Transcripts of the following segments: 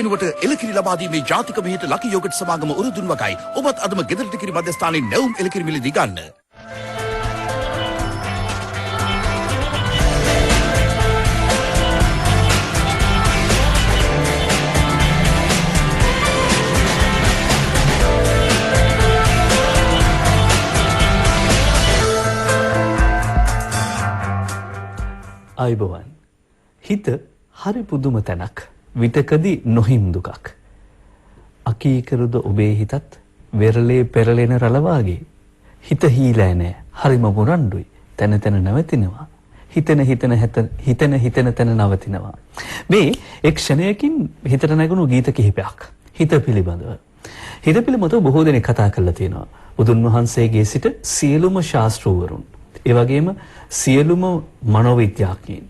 වෙනුවට එලකිරි ලබා දීමේ ජාතික මෙහෙත ලකි යෝගට් සමාගම උරුදුන් වගයි. ඔබත් අදම ගෙදරට කිරි මධ්‍යස්ථානයේ නැවුම් එලකිරි මිලදී ගන්න. අයිබෝවන් හිත හරි පුදුම තැනක් විතකදී නොහිම් දුකක් අකීකරුද ඔබේ හිතත් වෙරළේ පෙරලෙන රළ වාගේ හිත හීලෑ නෑ හරිම මුරණ්ඩුයි තන තන නැවතිනවා හිතන තැන නවතිනවා මේ එක් ක්ෂණයකින් හිතට නැගුණු ගීත කිහිපයක් හිත පිළිබඳව බොහෝ දෙනෙක් කතා කරලා තියෙනවා බුදුන් වහන්සේගේ සිට සියලුම ශාස්ත්‍රවරුන් ඒ වගේම සියලුම මනෝවිද්‍යාඥයින්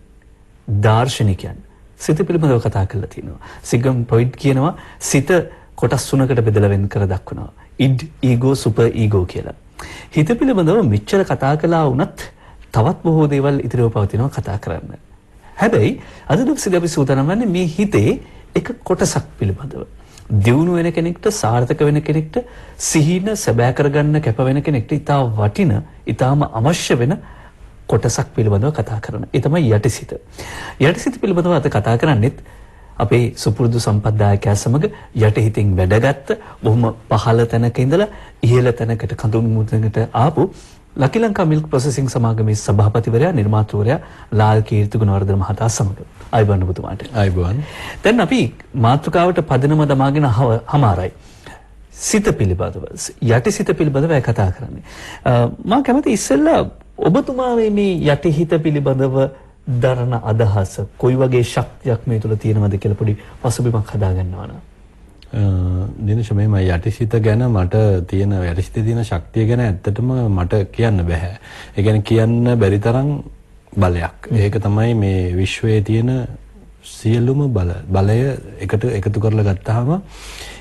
දාර්ශනිකයන් සිත පිළිබඳව කතා කරලා තිනවා. සිග්මන්ඩ් ෆ්‍රොයිඩ් කියනවා සිත කොටස් තුනකට බෙදලා වෙන් කර දක්වනවා. ඉඩ්, ඊගෝ, සුපර් ඊගෝ කියලා. හිත පිළිබඳව මෙච්චර කතා කළා වුණත් තවත් බොහෝ දේවල් ඉතිරිව පවතිනවා කතා කරන්න. හැබැයි අද දවසේ අපි සූදානම් වන්නේ මේ හිතේ එක කොටසක් පිළිබඳව. දියුණු වෙන කෙනෙක්ට සාර්ථක වෙන කෙනෙක්ට සිහින සැබෑ කරගන්න කැප වෙන කෙනෙක්ට ඉතා වටින ඉතාම අවශ්‍ය වෙන කොටසක් පිළිබඳව කතා කරන. ඒ තමයි යටිසිත. යටිසිත පිළිබඳව අද කතා කරන්නේත් අපේ සුපුරුදු සම්පත්දායකයා සමග යටිහිතින් වැඩගත්ත බොහොම පහළ තැනක ඉඳලා ඉහළ තැනකට කඳුන් මුදුනකට ආපු ලකි ලංකා මිල්ක් ප්‍රොසෙසිං සමාගමේ සභාපතිවරයා නිර්මාතෘවරයා ලාල් කීර්ති ගුණවර්ධන මහතා සමග අයිබෝන් ඔබතුමාට. අයිබෝන්. දැන් අපි මාතෘකාවට පදනම දමාගෙන හමාරයි. සිත පිළිබඳව යටිසිත පිළිබඳව කතා කරන්නේ. මම කැමති ඉස්සෙල්ලා ඔබතුමා මේ යටිහිත පිළිබඳව දරන අදහස කොයි වගේ ශක්තියක් මේ තුල තියෙනවද කියලා පොඩි පසුබිමක් හදා ගන්නවා නම්. දිනේෂ් මේ යටිසිත ගැන මට තියෙන යටිසිතේ තියෙන ශක්තිය ගැන ඇත්තටම මට කියන්න බෑ. ඒ කියන්නේ කියන්න බැරි තරම් බලයක්. ඒක තමයි මේ විශ්වයේ තියෙන සියලුම බලය එකතු කරලා ගත්තාම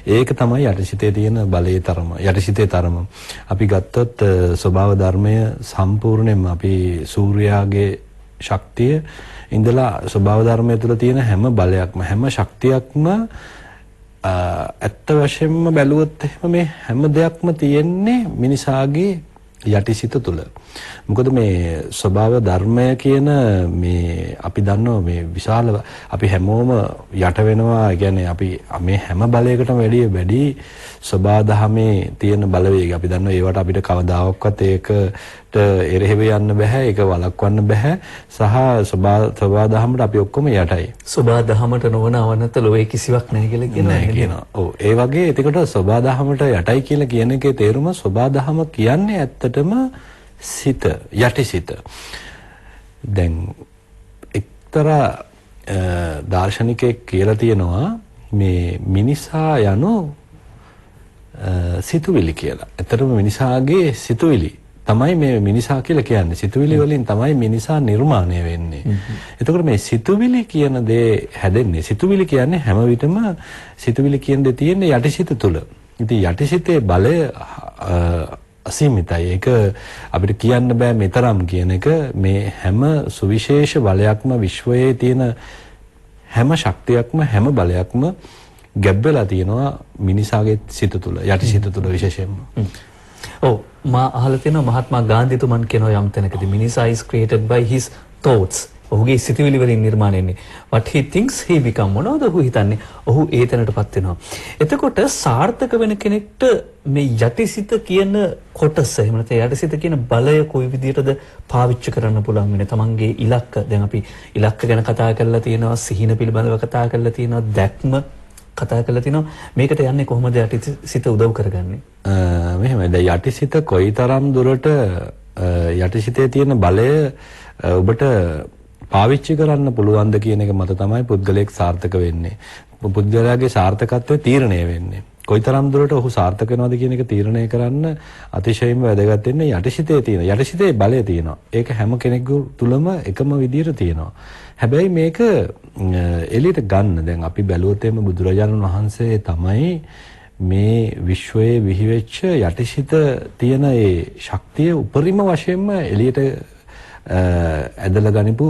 ඒක තමයි යටිසිතේ තියෙන බලයේ තරම. යටිසිතේ තරම. අපි ගත්තොත් ස්වභාව ධර්මය සම්පූර්ණයෙන්ම අපි සූර්යාගේ ශක්තිය ඉඳලා ස්වභාව ධර්මය තුළ තියෙන හැම බලයක්ම හැම ශක්තියක්ම ඇත්ත වශයෙන්ම බැලුවොත් එහෙම මේ හැම දෙයක්ම තියෙන්නේ මිනිසාගේ යටිසිත තුළ. මොකද මේ ස්වභාව ධර්මය කියන මේ අපි දන්නවා මේ විශාල අපි හැමෝම යට වෙනවා. කියන්නේ අපි මේ හැම බලයකටම වැඩි ස්වභාව ධර්මයේ තියෙන බලවේගය අපි දන්නවා. ඒවට අපිට කවදාවත් ඒකට එරෙහිව යන්න බෑ. ඒක වළක්වන්න බෑ. සහ ස්වභාව ධර්මයට අපි ඔක්කොම යටයි. ස්වභාව ධර්මයට නොවන අවනත ලෝකේ කිසිවක් නැහැ කියලා කියනවා. ඔව් ඒ වගේ එතකොට ස්වභාව ධර්මයට යටයි කියලා කියන එකේ තේරුම ස්වභාව ධර්ම කියන්නේ ඇත්තටම සිත යටිසිත. දැන් එක්තරා දාර්ශනිකයෙක් කියලා තියෙනවා මේ මිනිසා යනු සිතුවිලි කියලා. ඇත්තටම මිනිසාගේ සිතුවිලි තමයි මේ මිනිසා කියලා කියන්නේ. සිතුවිලි වලින් තමයි මිනිසා නිර්මාණය වෙන්නේ. එතකොට මේ සිතුවිලි කියන දේ හැදෙන්නේ සිතුවිලි කියන්නේ හැම විටම සිතුවිලි කියන දේ තියෙන්නේ යටිසිත තුල. ඉතින් යටිසිතේ බලය අසීමිතයි. ඒක අපිට කියන්න බෑ මෙතරම් කියන එක. මේ හැම සුවිශේෂ බලයක්ම විශ්වයේ තියෙන හැම ශක්තියක්ම හැම බලයක්ම ගැබ් වෙලා තියෙනවා මිනිසාගේ සිත තුළ යටිසිත තුළ විශේෂයෙන්ම. ඔව් මා අහලා තියෙනවා මහත්මා ගාන්ධිතුමන් කියනවා යම් තැනකදී මිනිසා is created by his thoughts. ඔහුගේ සිතුවිලි වලින් නිර්මාණය වෙන්නේ. What he thinks he become. මොනවද ඔහු හිතන්නේ? ඔහු ඒ තැනටපත් වෙනවා. එතකොට සාර්ථක වෙන කෙනෙක්ට මේ යටිසිත කියන කොටස එහෙම නැත්නම් යටිසිත කියන බලය කොයි විදිහටද පාවිච්චි කරන්න පුළුවන් වෙන්නේ? තමන්ගේ ඉලක්ක දැන් අපි ඉලක්ක ගැන කතා කරලා තියෙනවා, සිහින පිළිබඳව කතා කරලා තියෙනවා, දැක්ම කතා කරලා තිනවා. මේකට යන්නේ කොහොමද යටිසිත උදව් කරගන්නේ? මෙහෙමයි. දැන් යටිසිත කොයිතරම් දුරට යටිසිතේ තියෙන බලය ඔබට පාවිච්චි කරන්න පුළුවන්ද කියන එක මත තමයි පුද්ගලයෙක් සාර්ථක වෙන්නේ. පුද්ගලයාගේ සාර්ථකත්වය තීරණය වෙන්නේ. කොයිතරම් දුරට ඔහු සාර්ථක වෙනවද කියන එක තීරණය කරන්න අතිශයින්ම වැදගත් වෙන්නේ යටිසිතේ තියෙන. යටිසිතේ බලය තියෙනවා. ඒක හැම කෙනෙකු තුළම එකම විදිහට තියෙනවා. හැබැයි මේක එළියට ගන්න දැන් අපි බැලුවොත් එimhe බුදුරජාණන් වහන්සේ තමයි මේ විශ්වයේ විහිවෙච්ච යටිසිත තියෙන ඒ ශක්තිය උපරිම වශයෙන්ම එළියට ඇදලා ගනිපු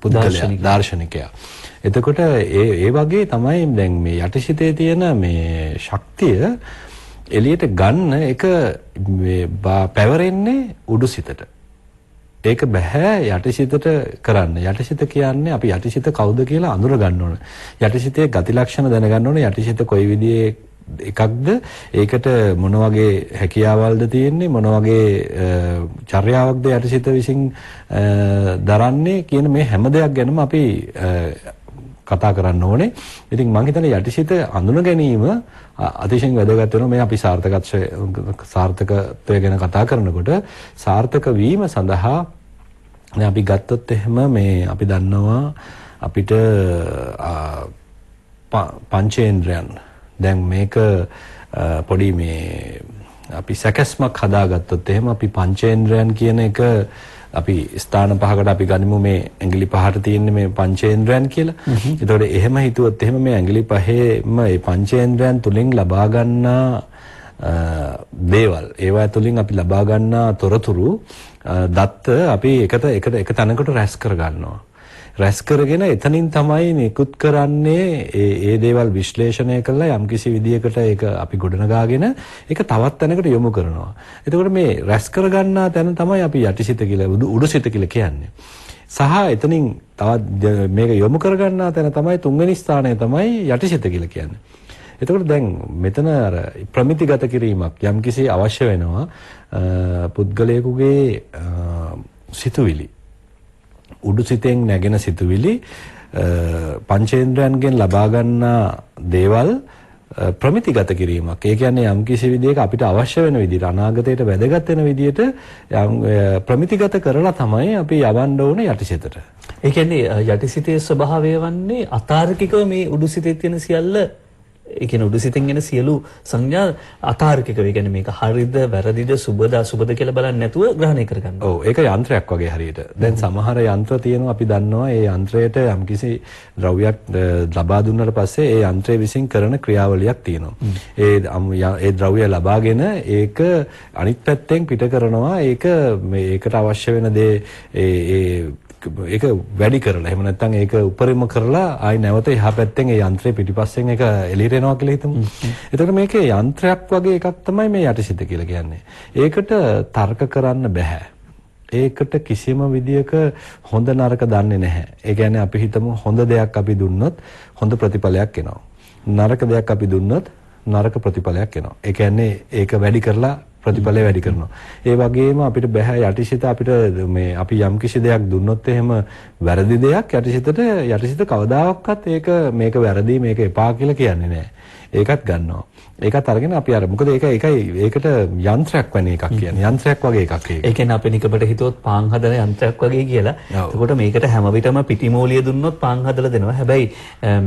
පුද්ගලයා දාර්ශනිකයා. එතකොට ඒ වගේ තමයි දැන් මේ යටිසිතේ තියෙන මේ ශක්තිය එළියට ගන්න එක පැවරෙන්නේ උඩුසිතට. ඒක බෑ යටිසිතට කරන්න. යටිසිත කියන්නේ අපි යටිසිත කවුද කියලා අඳුර ගන්න ඕන. යටිසිතේ ගති ලක්ෂණ දැනගන්න ඕන. යටිසිත කොයි විදිහේ එකක්ද, ඒකට මොන වගේ හැකියාවල්ද තියෙන්නේ, මොන වගේ චර්යාවක්ද යටිසිත විසින් දරන්නේ කියන මේ හැම දෙයක් ගැනම අපි කතා කරන්න ඕනේ. ඉතින් මම හිතන්නේ යටිසිත අඳුන ගැනීම අතිශයින් වැදගත් වෙනවා. මේ අපි සාර්ථකත්වය ගැන කතා කරනකොට සාර්ථක වීම සඳහා දැන් අපි ගත්තොත් එහෙම මේ අපි දන්නවා අපිට පංචේන්ද්‍රයන් දැන් මේක පොඩි මේ අපි සැකස්මක් හදාගත්තොත් එහෙම අපි පංචේන්ද්‍රයන් කියන එක අපි ස්ථාන පහකට අපි ගනිමු මේ ඇඟිලි පහට තියෙන මේ පංචේන්ද්‍රයන් කියලා. ඒතකොට එහෙම හිතුවොත් එහෙම මේ ඇඟිලි පහේම මේ පංචේන්ද්‍රයන් තුලින් ලබා ගන්නා දේවල් ඒවා තුලින් අපි ලබා ගන්නා තොරතුරු දත්ත අපි එක තැනකට රැස් කර ගන්නවා. රැස් කරගෙන එතනින් තමයි නිකුත් කරන්නේ ඒ දේවල් විශ්ලේෂණය කරලා යම්කිසි විදියකට ඒක අපි ගොඩනගාගෙන ඒක තවත් තැනකට යොමු කරනවා. එතකොට මේ රැස් කරගන්නා තැන තමයි අපි යටිසිත කියලා උඩුසිත කියලා කියන්නේ. සහ එතනින් තවත් මේක යොමු කරගන්නා තැන තමයි තුන්වෙනි ස්ථානය තමයි යටිසිත කියලා කියන්නේ. එතකොට දැන් මෙතන අර ප්‍රමිතිගත කිරීමක් යම්කිසි අවශ්‍ය වෙනවා පුද්ගලයෙකුගේ සිතුවිලි උඩුසිතෙන් නැගෙන සිතුවිලි පංචේන්ද්‍රයන්ගෙන් ලබා ගන්නා දේවල් ප්‍රමිතිගත කිරීමක්. ඒ කියන්නේ යම්කිසි විදිහක අපිට අවශ්‍ය වෙන විදිහට අනාගතයට වැදගත් වෙන විදිහට ප්‍රමිතිගත කරලා තමයි අපි යවන්න ඕනේ යටිසිතට. ඒ කියන්නේ යටිසිතේ ස්වභාවය වන්නේ අතාර්කිකව මේ උඩුසිතේ තියෙන සියල්ල ඒ කියන්නේ උඩුසිතෙන් එන සියලු සංඥා අතාර්කිකව. ඒ කියන්නේ මේක හරිද වැරදිද සුබද අසුබද කියලා බලන්නේ නැතුව ග්‍රහණය කරගන්න. ඔව් ඒක යන්ත්‍රයක් වගේ හරියට. දැන් සමහර යන්ත්‍ර තියෙනවා අපි දන්නවා ඒ යන්ත්‍රයට යම්කිසි ද්‍රව්‍යයක් ලබා දුන්නාට පස්සේ ඒ යන්ත්‍රය විසින් කරන ක්‍රියාවලියක් තියෙනවා. ඒ ද්‍රව්‍ය ලබාගෙන ඒක අනිත් පැත්තෙන් පිට කරනවා. ඒකට අවශ්‍ය වෙන දේ ඒක වැඩි කරලා එහෙම නැත්නම් ඒක උපරිම කරලා ආයි නැවත එහා පැත්තෙන් ඒ යන්ත්‍රය පිටිපස්සෙන් ඒක එළියට එනවා කියලා හිතමු. එතකොට මේකේ යන්ත්‍රයක් වගේ එකක් තමයි මේ යටිසිත කියලා කියන්නේ. ඒකට තර්ක කරන්න බෑ. ඒකට කිසිම විදියක හොඳ නරක දන්නේ නැහැ. ඒ කියන්නේ අපි හිතමු හොඳ දෙයක් අපි දුන්නොත් හොඳ ප්‍රතිඵලයක් එනවා. නරක දෙයක් අපි දුන්නොත් නරක ප්‍රතිඵලයක් එනවා. ඒ කියන්නේ ඒක වැඩි කරලා ප්‍රතිඵලය වැඩි කරනවා. ඒ වගේම අපිට බෑ යටිසිත අපිට මේ අපි යම්කිසි දෙයක් දුන්නොත් එහෙම වැරදි දෙයක් යටිසිත කවදාවත් මේක වැරදි මේක එපා කියලා කියන්නේ නැහැ. ඒකත් ගන්නවා. ඒකත් අරගෙන අපි අර මොකද ඒකට යන්ත්‍රයක් වෙන එකක් කියන්නේ. යන්ත්‍රයක් වගේ එකක් ඒක. ඒ කියන්නේ අපි නිකබට හිතුවොත් පාන් හදන යන්ත්‍රයක් වගේ කියලා. එතකොට මේකට හැම විටම පිටිමෝලිය දුන්නොත් පාන් හදලා දෙනවා. හැබැයි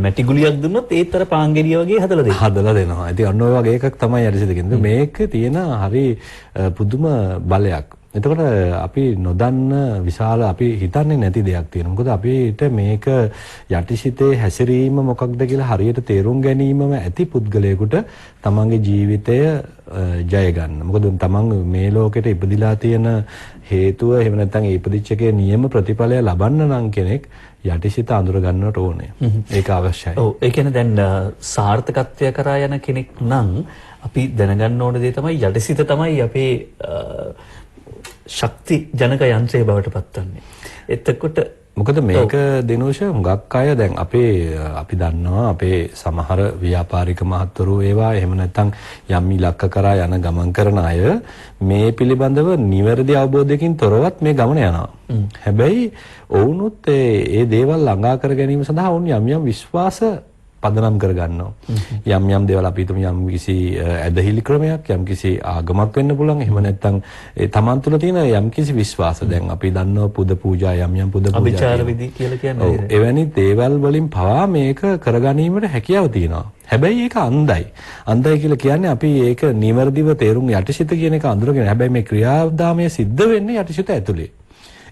මැටි ගුලියක් දුන්නොත් ඒත් අර පාන් ගෙඩිය වගේ හදලා දෙනවා. හදලා දෙනවා. ඉතින් අන්න ඔය වගේ එකක් තමයි යටිසිත කියන්නේ. මේක තියෙන හරි පුදුම බලයක්. එතකොට අපි නොදන්න විශාල අපි හිතන්නේ නැති දෙයක් තියෙනවා. මොකද අපිට මේක යටිසිතේ හැසිරීම මොකක්ද කියලා හරියට තේරුම් ගැනීමම ඇති පුද්ගලයෙකුට තමන්ගේ ජීවිතය ජය ගන්න. මොකද තමන් මේ ලෝකෙට ඉපදිලා තියෙන හේතුව එහෙම නැත්නම් ඒ ඉපදිච්ච එකේ නියම ප්‍රතිඵලය ලබන්න නම් කෙනෙක් යටිසිත අඳුර ගන්නට ඕනේ. ඒක අවශ්‍යයි. ඔව් ඒ කියන්නේ දැන් සාර්ථකත්වය කරා යන කෙනෙක් නම් අපි දැනගන්න ඕන දේ තමයි යටිසිත තමයි අපේ ශක්ති ජනක යන්ත්‍රය බවට පත්වන්නේ. එතකොට මොකද මේක දිනෝෂ හුඟක් අය දැන් අපි දන්නවා අපේ සමහර ව්‍යාපාරික මහත්වරු ඒවා එහෙම නැත්නම් යම් ඉලක්ක කරා යන ගමන් කරන අය මේ පිළිබඳව නිවැරදි අවබෝධයකින් තොරවත් මේ ගමන යනවා. හැබැයි ඔවුනුත් ඒ දේවල් ළඟා කර ගැනීම සඳහා ඔවුන් යම් විශ්වාස පදනම් කරගන්නවා. යම් දේවල් අපි හිතමු යම් කිසි ඇදහිලි ක්‍රමයක් යම් කිසි ආගමක් වෙන්න පුළුවන්. එහෙම නැත්නම් ඒ තමන් තුළ තියෙන යම් කිසි විශ්වාස. දැන් අපි දන්නවා පුද පූජා යම් පුද පූජා අභිචාර විදි කියලා කියන්නේ. ඔව් එවැනි දේවල් වලින් පවා මේක කරගැනීමට හැකියාව තියෙනවා. හැබැයි ඒක අන්ධයි. අන්ධයි කියලා කියන්නේ අපි ඒක නිවැරදිව තේරුම් යටිසිත කියන එක අඳුරගෙන හැබැයි මේ ක්‍රියාදාමය සිද්ධ වෙන්නේ යටිසිත ඇතුලේ.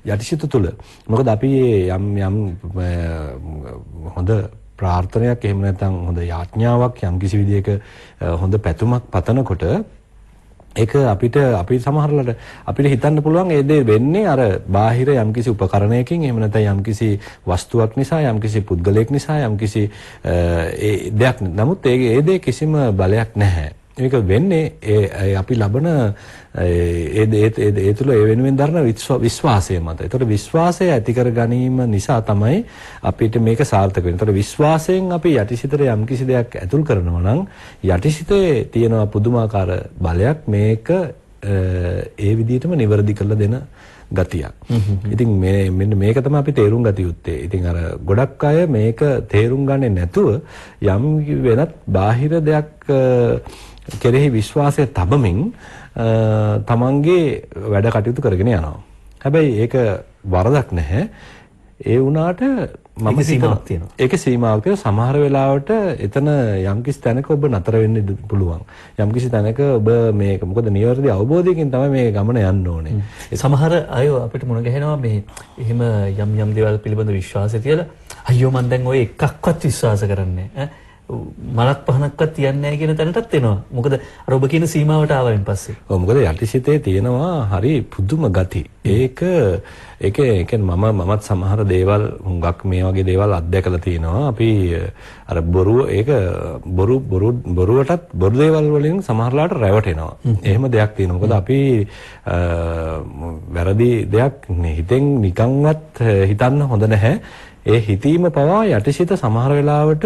යටිසිත තුළ. මොකද අපි යම් හොඳ ප්‍රාර්ථනයක් එහෙම නැත්නම් හොඳ යාඥාවක් යම් කිසි විදියක හොඳ පැතුමක් පතනකොට ඒක අපි සමහරවල්ලාට අපිට හිතන්න පුළුවන් ඒ දේ වෙන්නේ අර බාහිර යම්කිසි උපකරණයකින් එහෙම නැත්නම් යම්කිසි වස්තුවක් නිසා යම්කිසි පුද්ගලයෙක් නිසා යම්කිසි ඒ දෙයක්. නමුත් ඒ දේ කිසිම බලයක් නැහැ. ඒක වෙන්නේ අපි ලබන ඒ තුළ ඒ වෙනුවෙන් දරන විශ්වාසය මත. ඒතකොට විශ්වාසය ඇති කර ගැනීම නිසා තමයි අපිට මේක සාර්ථක වෙන්නේ. ඒතකොට විශ්වාසයෙන් අපි යටිසිතට යම්කිසි දෙයක් ඇතුල් කරනවා නම් යටිසිතේ තියෙන පුදුමාකාර බලයක් මේක ඒ විදිහටම නිවැරදි කරලා දෙන ගතියක්. ඉතින් මෙන්න මේක තමයි අපි තේරුම් ගත යුත්තේ. ඉතින් අර ගොඩක් අය මේක තේරුම් ගන්නේ නැතුව යම් වෙනත් බාහිර දෙයක් කෙරෙහි විශ්වාසය තබමින් තමන්ගේ වැඩ කටයුතු කරගෙන යනවා. හැබැයි ඒක වරදක් නැහැ. ඒ වුණාට මම සීමාවක් තියෙනවා. ඒකේ සීමාවක් තියෙනවා. සමහර වෙලාවට එතන යම්කිසි තැනක ඔබ නතර වෙන්න පුළුවන්. යම්කිසි තැනක ඔබ මේක මොකද නිවැරදි අවබෝධයකින් තමයි මේ ගමන යන්න ඕනේ. සමහර අය අපිට මුණ ගැහෙනවා මේ එහෙම යම් දේවල් පිළිබඳ විශ්වාසය තියලා අයියෝ මං දැන් ඔය එකක්වත් විශ්වාස කරන්නේ ඈ මලක් පහනක්වත් තියන්නේ නැහැ කියන තැනටත් එනවා. මොකද අර ඔබ කියන සීමාවට ආවෙන් පස්සේ. ඔව් මොකද යටිසිතේ තියෙනවා හරි පුදුම ගති. ඒක මමත් සමහර දේවල් හුඟක් මේ වගේ දේවල් අත්දැකලා තියෙනවා. අපි අර බොරුවටත් බොරු දේවල් වලින් සමහරලාට රැවටෙනවා. එහෙම දෙයක් තියෙනවා. මොකද අපි වැරදි දෙයක් හිතෙන් නිකන්වත් හිතන්න හොඳ නැහැ. ඒ හිතීම පවා යටිසිත සමහර වෙලාවට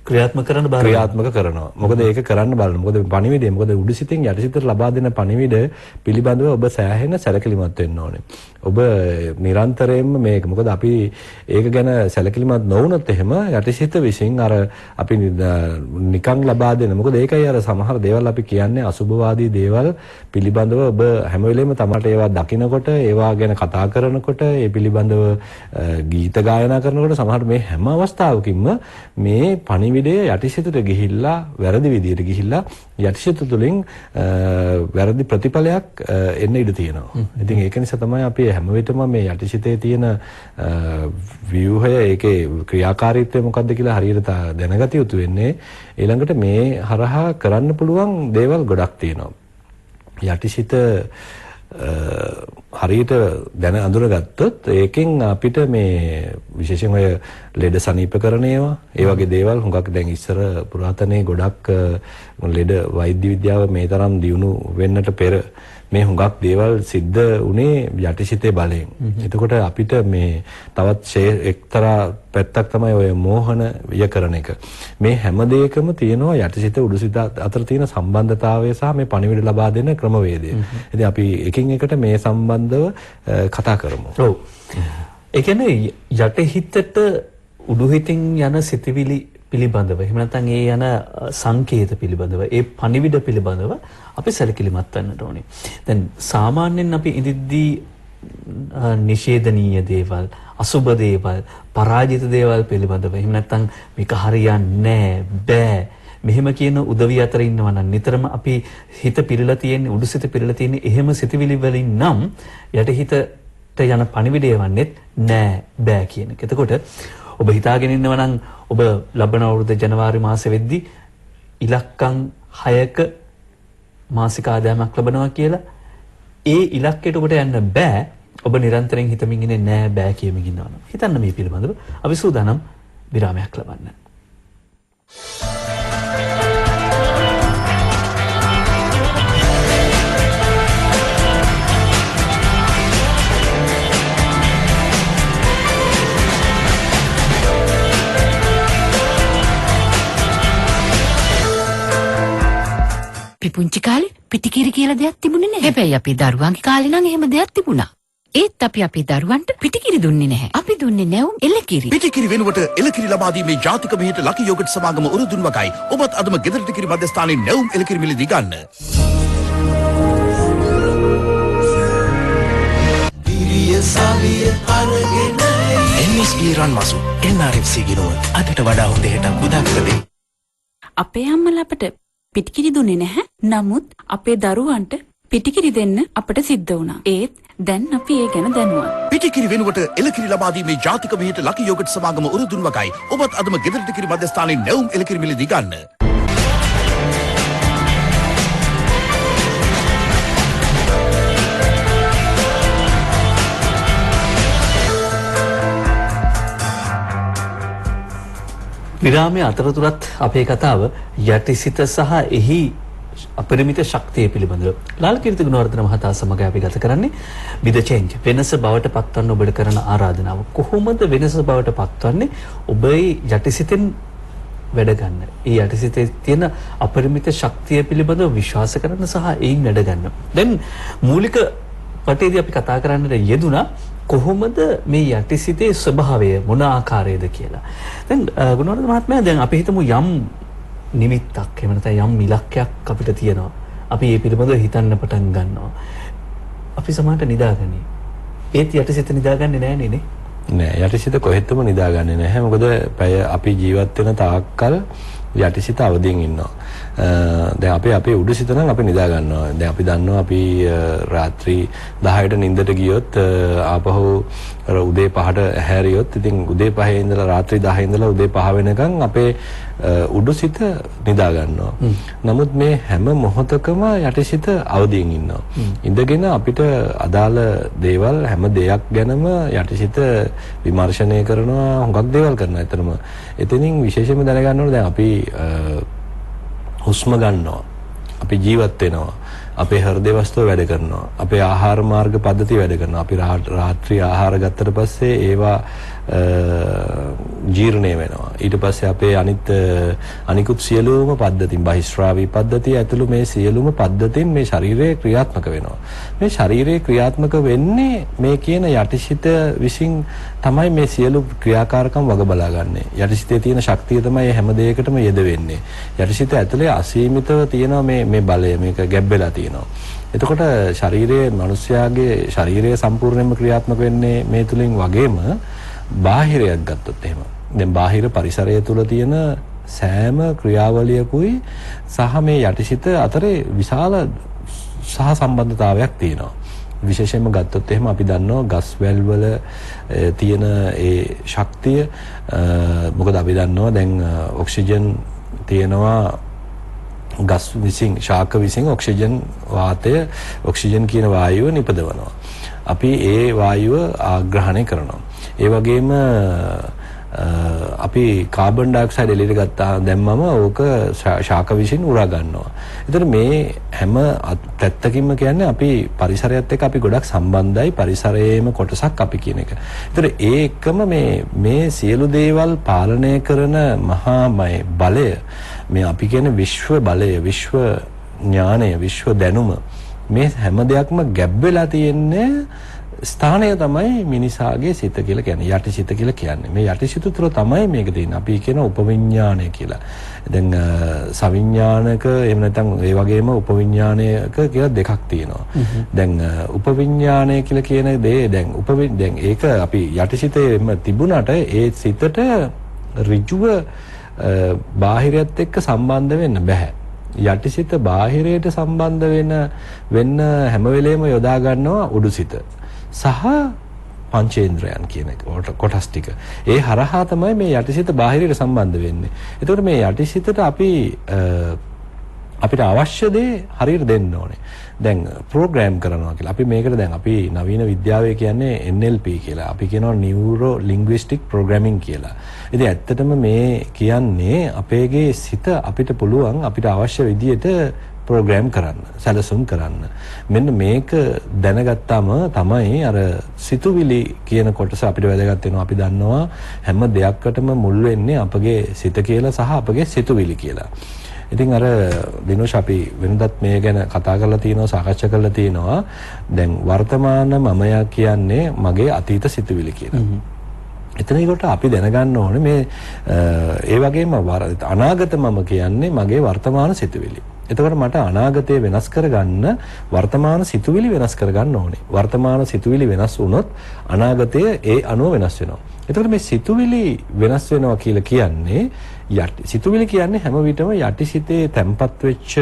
ක්‍රියාත්මක කරනවා. මොකද ඒක කරන්න බලන්න. මොකද පණිවිඩය මොකද උඩුසිතෙන් යටිසිතට ලබා දෙන පණිවිඩ පිළිබඳව ඔබ සෑහෙන සැලකිලිමත් වෙන්න ඕනේ. ඔබ නිරන්තරයෙන්ම මේක මොකද අපි ඒක ගැන සැලකිලිමත් නොවුනොත් එහෙම යටිසිත විසින් අර අපි නිකන් ලබා දෙන. මොකද ඒකයි අර සමහර දේවල් අපි කියන්නේ අසුභවාදී දේවල් පිළිබඳව ඔබ හැම වෙලෙම තමට ඒවා දකිනකොට ඒවා ගැන කතා කරනකොට ඒ පිළිබඳව ගීත ගායනා කරනකොට සමහර මේ හැම අවස්ථාවකින්ම මේ පණිවිඩය යටිසිතට ගිහිල්ලා වැරදි විදියට ගිහිල්ලා යටිසිත තුළින් වැරදි ප්‍රතිඵලයක් එන්න ඉඩ තියෙනවා. ඉතින් ඒක නිසා තමයි අපි හැම විටම මේ යටිසිතේ තියෙන ව්‍යුහය ඒකේ ක්‍රියාකාරීත්වය මොකක්ද කියලා හරියට දැනගත යුතු වෙන්නේ. ඊළඟට මේ හරහා කරන්න පුළුවන් දේවල් ගොඩක් තියෙනවා. යටිසිත හරියට දැන අඳුරගත්තොත් ඒකෙන් අපිට මේ විශේෂයෙන් ඔය ලෙඩ සනීප කරන ඒවා ඒ වගේ දේවල් හුඟක් දැන් ඉස්සර පුරාතනයේ ගොඩක් ලෙඩ වෛද්‍ය විද්‍යාව මේ තරම් දියුණු වෙන්නට පෙර මේ හුඟක් දේවල් සිද්ධ වුණේ යටිසිතේ බලයෙන්. එතකොට අපිට මේ තවත් එක්තරා පැත්තක් තමයි ඔය මෝහන වියකරන එක. මේ හැම දෙයකම තියෙනවා යටිසිත උඩුසිත අතර තියෙන සම්බන්ධතාවය සහ මේ පණිවිඩ ලබා දෙන ක්‍රමවේදය. ඉතින් අපි එකින් එකට මේ සම්බන්ධව කතා කරමු. ඔව්. ඒ කියන්නේ යටිහිතට උඩුහිතින් යන සිතවිලි පිළිබඳව එහෙම නැත්නම් ඒ යන සංකේත පිළිබඳව ඒ පණිවිඩ පිළිබඳව අපි සැලකිලිමත් වෙන්නට ඕනේ. දැන් සාමාන්‍යයෙන් අපි ඉදිද්දී නිෂේධනීය දේවල්, අසුබ දේවල්, පරාජිත දේවල් පිළිබඳව එහෙම නැත්නම් මේක හරියන්නේ බෑ මෙහෙම කියන උදවිය අතර ඉන්නවා නම් නිතරම අපි හිත පිරලා තියෙන්නේ උඩුසිත පිරලා තියෙන්නේ එහෙම සිතවිලි වලින් නම් යටිහිතට යන පණිවිඩය වන්නේත් නෑ බෑ කියන එක. එතකොට ඔබ හිතාගෙන ඉන්නවා නම් ඔබ ලබන අවුරුද්ද ජනවාරි මාසෙ වෙද්දී ඉලක්කම් 6ක මාසික ආදායමක් ලබනවා කියලා ඒ ඉලක්කයට ඔබට යන්න බෑ. ඔබ නිරන්තරයෙන් හිතමින් ඉන්නේ නෑ බෑ කියමින් ඉන්නවා. හිතන්න මේ පිළිබඳව අපි සූදානම් විරාමයක් ලබන්න. පුංචි කාලේ පිටිකිරි කියලා දෙයක් තිබුණේ නැහැ. හැබැයි අපේ දරුවන්ගේ කාලේ නම් එහෙම දෙයක් තිබුණා. ඒත් අපි අපේ දරුවන්ට පිටිකිරි දුන්නේ නැහැ. අපි දුන්නේ නැවුම් එළකිරි. පිටිකිරි වෙනුවට එළකිරි ලබා දීමේ ජාතික මෙහෙට ලකි යෝගට් සමාගම උරුදුන් වගයි. ඔබත් අදම ගෙදරට කිරි මධ්‍යස්ථානයේ නැවුම් එළකිරි මිලදී ගන්න. MSP රන්මසු NRFC ගිනුව අදට වඩා හොඳ හෙටක් උදා කර දෙයි. අපේ අම්මලා අපට පිටිකිරි දුන්නේ නැහැ. නමුත් අපේ දරුවන්ට පිටිකිරි දෙන්න අපට සිද්ධ වුණා. ඒත් දැන් අපි ඒ ගැන දැනුවත්. පිටිකිරි වෙනුවට එළකිරි ලබා දීමේ ජාතික මෙහෙට ලකි යෝගට් සමාගම උරුදුන් වගයි. ඔබත් අදම ගෙදරට කිරි මධ්‍යස්ථානයේ නැවුම් එළකිරි මිලදී ගන්න. විරාමයේ අතරතුරත් අපේ කතාව යටිසිත සහ එහි අපරිමිත ශක්තිය පිළිබඳව ලාල් කීර්ති ගුණවර්ධන මහතා සමග අපි ගත කරන්නේ with the change වෙනස බවට පත්වන්න ඔබට කරන ආරාධනාව කොහොමද වෙනස බවට පත්වන්නේ ඔබේ යටිසිතෙන් වැඩ ගන්න. ඒ යටිසිතේ තියෙන අපරිමිත ශක්තිය පිළිබඳව විශ්වාස කරන්න සහ ඒයින් වැඩ ගන්න. දැන් මූලික පටේදී අපි කතා කරන්නට යෙදුනා කොහොමද මේ යටිසිතේ ස්වභාවය මොන ආකාරයේද කියලා. දැන් ගුණවර්ධන මහත්මයා දැන් අපි හිතමු යම් නිමිත්තක් එහෙම නැත්නම් යම් ඉලක්කයක් අපිට තියෙනවා. අපි ඒ පිළිබඳව හිතන්න පටන් ගන්නවා. අපි සමහරට නිදාගනි. ඒත් යටිසිත නිදාගන්නේ නැහැ නේ. නෑ යටිසිත කොහෙත්ම නිදාගන්නේ නැහැ. මොකද පැය අපි ජීවත් වෙන තාක්කල් යටිසිත අවදියෙන් ඉන්නවා. දැන් අපේ උඩුසිත නම් අපි නිදා ගන්නවා. දැන් අපි දන්නවා අපි රාත්‍රී 10ට නිින්දට ගියොත් ආපහු උදේ 5ට හැරියොත් ඉතින් උදේ 5 ඉඳලා රාත්‍රී 10 ඉඳලා උදේ 5 වෙනකන් අපේ උඩුසිත නිදා ගන්නවා. නමුත් මේ හැම මොහොතකම යටිසිත අවදියෙන් ඉන්නවා. ඉඳගෙන අපිට අදාළ දේවල් හැම දෙයක් ගැනම යටිසිත විමර්ශනය කරනවා, හුඟක් දේවල් කරනවා. එතනම එතනින් විශේෂයෙන්ම දැනගන්න ඕනේ දැන් අපි හුස්ම ගන්නවා, අපි ජීවත් වෙනවා, අපේ හෘද වස්තුව වැඩ කරනවා, අපේ ආහාර මාර්ග පද්ධතිය වැඩ කරනවා. අපි රාත්‍රී ආහාර ගත්තට පස්සේ ඒවා ජීර්ණය වෙනවා. ඊට පස්සේ අපේ අනිකුත් සියලුම පද්ධතින් බහිස්රාවී පද්ධතිය ඇතුළු මේ සියලුම පද්ධතින් මේ ශරීරයේ ක්‍රියාත්මක වෙනවා. මේ ශරීරයේ ක්‍රියාත්මක වෙන්නේ මේ කියන යටිසිත විසින් තමයි මේ සියලු ක්‍රියාකාරකම් වග බලාගන්නේ. යටිසිතේ තියෙන ශක්තිය තමයි හැම දෙයකටම යෙද වෙන්නේ. යටිසිත ඇතුලේ අසීමිතව තියෙනවා මේ බලය, මේක ගැබ් වෙලා තියෙනවා. එතකොට ශරීරයේ මිනිස්යාගේ ශරීරය සම්පූර්ණයෙන්ම ක්‍රියාත්මක වෙන්නේ මේ තුලින් වගේම බාහිරයක් ගත්තොත් එහෙම. දැන් බාහිර පරිසරය තුල තියෙන සෑම ක්‍රියාවලියකුයි සහ මේ යටිසිත අතරේ විශාල සහ සම්බන්ධතාවයක් තියෙනවා. විශේෂයෙන්ම ගත්තොත් එහෙම අපි දන්නවා ගස් වැල් වල තියෙන ඒ ශක්තිය මොකද අපි දන්නවා දැන් ඔක්සිජන් තියෙනවා ගස් විසින් ශාක විසින් ඔක්සිජන් වාතය ඔක්සිජන් කියන වායුව නිපදවනවා. අපි ඒ වායුව ආග්‍රහණය කරනවා. ඒ වගේම අපි කාබන් ඩයොක්සයිඩ් එළියට ගත්තා දැම්මම ඕක ශාක විසින් උරා ගන්නවා. ඒතර මේ හැම පැත්තකින්ම කියන්නේ අපි පරිසරයත් එක්ක අපි ගොඩක් සම්බන්ධයි, පරිසරයේම කොටසක් අපි කියන එක. ඒතර ඒ එක්කම මේ සියලු දේවල් පාලනය කරන මහාමය බලය, මේ අපි කියන විශ්ව බලය, විශ්ව ඥානය, විශ්ව දැනුම, මේ හැම දෙයක්ම ගැබ් වෙලා තියෙන්නේ ස්ථානය තමයි මිනිසාගේ සිත කියලා කියන්නේ. යටිසිත කියලා කියන්නේ. මේ යටිසිත තුළ තමයි මේක තියෙන්නේ. අපි කියන උපවිඥානය කියලා. දැන් සවිඥානික එහෙම නැත්නම් ඒ වගේම උපවිඥානයක කියලා දෙකක් තියෙනවා. දැන් උපවිඥානය කියලා කියන දේ දැන් ඒක අපි යටිසිතේම තිබුණාට ඒ සිතට ඍජුව බාහිරයත් එක්ක සම්බන්ධ වෙන්න බෑ. යටිසිත බාහිරයට සම්බන්ධ වෙන්න හැම වෙලේම යොදා ගන්නවා උඩුසිත සහ පංචේන්ද්‍රයන් කියන කොටස් ටික. ඒ හරහා තමයි මේ යටිසිත බාහිරයට සම්බන්ධ වෙන්නේ. එතකොට මේ යටිසිතට අපිට අවශ්‍ය දේ හරියට දෙන්න ඕනේ. දැන් ප්‍රෝග්‍රෑම් කරනවා කියලා. අපි මේකට දැන් අපි නවීන විද්‍යාවේ කියන්නේ NLP කියලා. අපි කියනවා නියුරෝ ලින්ග්විස්ටික් ප්‍රෝග්‍රෑමින් කියලා. ඉතින් ඇත්තටම මේ කියන්නේ අපේගේ සිත අපිට පුළුවන් අපිට අවශ්‍ය විදියට ප්‍රෝග්‍රෑම් කරන්න, සැලසුම් කරන්න. මෙන්න මේක දැනගත්තාම තමයි අර සිතුවිලි කියන කොටස අපිට වැදගත් වෙනවා. අපි දන්නවා හැම දෙයක්කටම මුල් වෙන්නේ අපගේ සිත කියලා සහ අපගේ සිතුවිලි කියලා. ඉතින් අර දිනෝෂ අපි වෙනදත් මේ ගැන කතා කරලා තියෙනවා, සාකච්ඡා කරලා තියෙනවා. දැන් වර්තමාන මමයා කියන්නේ මගේ අතීත සිතුවිලි කියලා. එතනකොට අපි දැනගන්න ඕනේ මේ ඒ වගේම අනාගත මම කියන්නේ මගේ වර්තමාන සිතුවිලි. එතකොට මට අනාගතය වෙනස් කරගන්න වර්තමාන සිතුවිලි වෙනස් කරගන්න ඕනේ. වර්තමාන සිතුවිලි වෙනස් වුණොත් අනාගතය ඒ අනුව වෙනස් වෙනවා. එතකොට මේ සිතුවිලි වෙනස් වෙනවා කියලා කියන්නේ සිතුවිලි කියන්නේ හැම විටම යටිසිතේ තැම්පත් වෙච්ච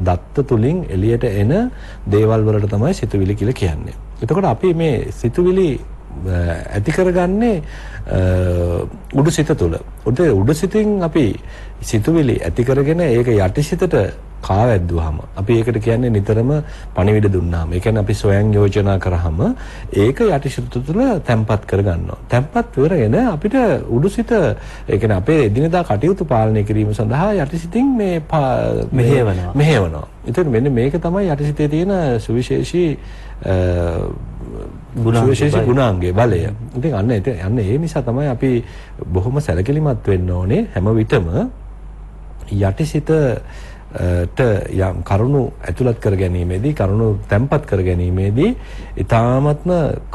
දත්ත තුලින් එළියට එන දේවල් වලට තමයි සිතුවිලි කියලා කියන්නේ. එතකොට අපි මේ සිතුවිලි ඇති කරගන්නේ උඩුසිත තුල. උඩුසිතින් අපි සිතුවිලි ඇති කරගෙන ඒක යටිසිතට කාවැද්දුවාම අපි ඒකට කියන්නේ නිතරම පණිවිඩ දුන්නාම ඒ කියන්නේ අපි සොයන් යෝජනා කරාම ඒක යටිසිත තුළ තැම්පත් කරගන්නවා. තැම්පත් කරගෙන අපිට උඩුසිත ඒ කියන්නේ අපේ එදිනෙදා කටයුතු පාලනය කිරීම සඳහා යටිසිතින් මේ මෙහෙවනවා. ඒතර මෙන්න මේක තමයි යටිසිතේ තියෙන සුවිශේෂී ගුණාංගයේ බලය. ඉතින් අන්න ඒ නිසා තමයි අපි බොහොම සැලකිලිමත් වෙන්න ඕනේ හැම විටම යටිසිත යම් කරුණු ඇතුළත් කර ගැනීමේදී කරුණු තැම්පත් කර ගැනීමේදී ඊ타ත්ම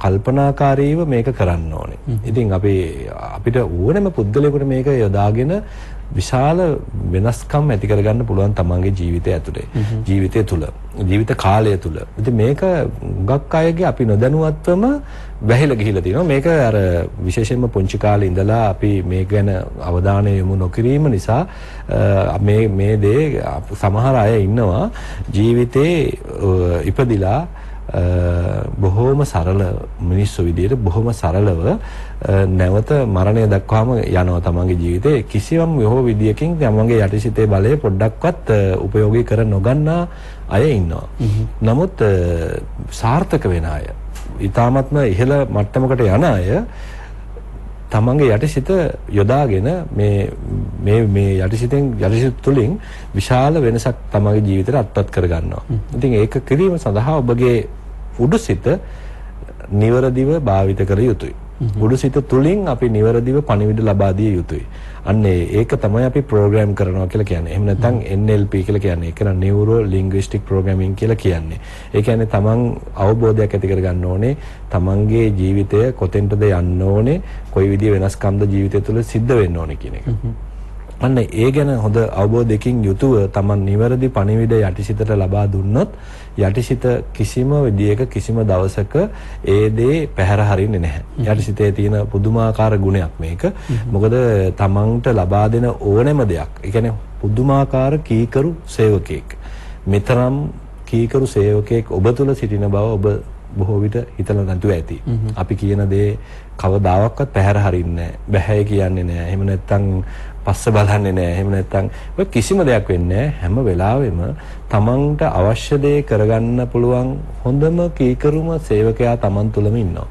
කල්පනාකාරීව මේක කරන්න ඕනේ. ඉතින් අපිට ඕනෑම පුද්ගලයෙකුට මේක යොදාගෙන විශාල වෙනස්කම් ඇති කරගන්න පුළුවන් තමන්ගේ ජීවිතය ඇතුලේ. ජීවිතය තුල, ජීවිත කාලය තුල. ඉතින් මේක හුඟක් අයගේ අපි නොදැනුවත්වම වැහිලා ගිහිලා තියෙනවා. මේක අර විශේෂයෙන්ම පුංචි කාලේ ඉඳලා අපි මේ ගැන අවධානය යොමු නොකිරීම නිසා මේ දේ සමහර අය ඉන්නවා ජීවිතේ ඉපදිලා බොහෝම සරල මිනිස්සු විදියට බොහොම සරලව නැවත මරණය දක්වාම යනවා තමන්ගේ ජීවිතේ කිසියම් යහෝ විදියකින් තමන්ගේ යටිසිතේ බලය පොඩ්ඩක්වත් උපයෝගී කර නොගන්නා අය ඉන්නවා. නමුත් සාර්ථක වෙන අය ඊ타ත්ම ඉහළ මට්ටමකට යන අය තමන්ගේ යටිසිත යොදාගෙන මේ යටිසිත තුළින් විශාල වෙනසක් තමන්ගේ ජීවිතේට අත්පත් කර ගන්නවා. ඉතින් ඒක කිරීම සඳහා ඔබගේ උඩුසිත නිවරදිව භාවිත කර යුතුයි. උඩුසිත තුළින් අපි නිවරදිව පණිවිඩ ලබා දිය යුතුයි. අන්න ඒක තමයි අපි ප්‍රෝග්‍රෑම් කරනවා කියලා කියන්නේ. එහෙම නැත්නම් NLP කියලා කියන්නේ. ඒක න නියුරෝ ලින්ග්විස්ටික් ප්‍රෝග්‍රෑමින් කියලා කියන්නේ. ඒ කියන්නේ තමන් අවබෝධයක් ඇති කරගන්න ඕනේ. තමන්ගේ ජීවිතය කොතෙන්ටද යන්න ඕනේ, කොයි විදිහේ වෙනස්කම්ද ජීවිතය තුළ සිද්ධ වෙන්න ඕනේ කියන එක. අන්න ඒ ගැන හොඳ අවබෝධයකින් යුතුව තමන් නිවැරදි පණිවිඩ යටිසිතට ලබා දුන්නොත් යටිසිත කිසිම විදියක කිසිම දවසක ඒ දේ පැහැර හරින්නේ නැහැ. යටිසිතේ තියෙන පුදුමාකාර ගුණයක් මේක. මොකද තමන්ට ලබා දෙන ඕනෑම දෙයක්. ඒ කියන්නේ පුදුමාකාර කීකරු සේවකයෙක්. මෙතරම් කීකරු සේවකයෙක් ඔබ තුල සිටින බව ඔබ බොහෝ විට හිතලා නැතුව ඇති. අපි කියන දේ කවදාවත් පැහැර හරින්නේ නැහැ. බැහැ කියන්නේ නැහැ. එහෙම නැත්නම් පස්ස බලන්නේ නැහැ. එහෙම නැත්නම් ඔය කිසිම දෙයක් වෙන්නේ නැහැ. හැම වෙලාවෙම තමන්ට අවශ්‍ය දේ කරගන්න පුළුවන් හොඳම කීකරුම සේවකයා තමන් තුළම ඉන්නවා.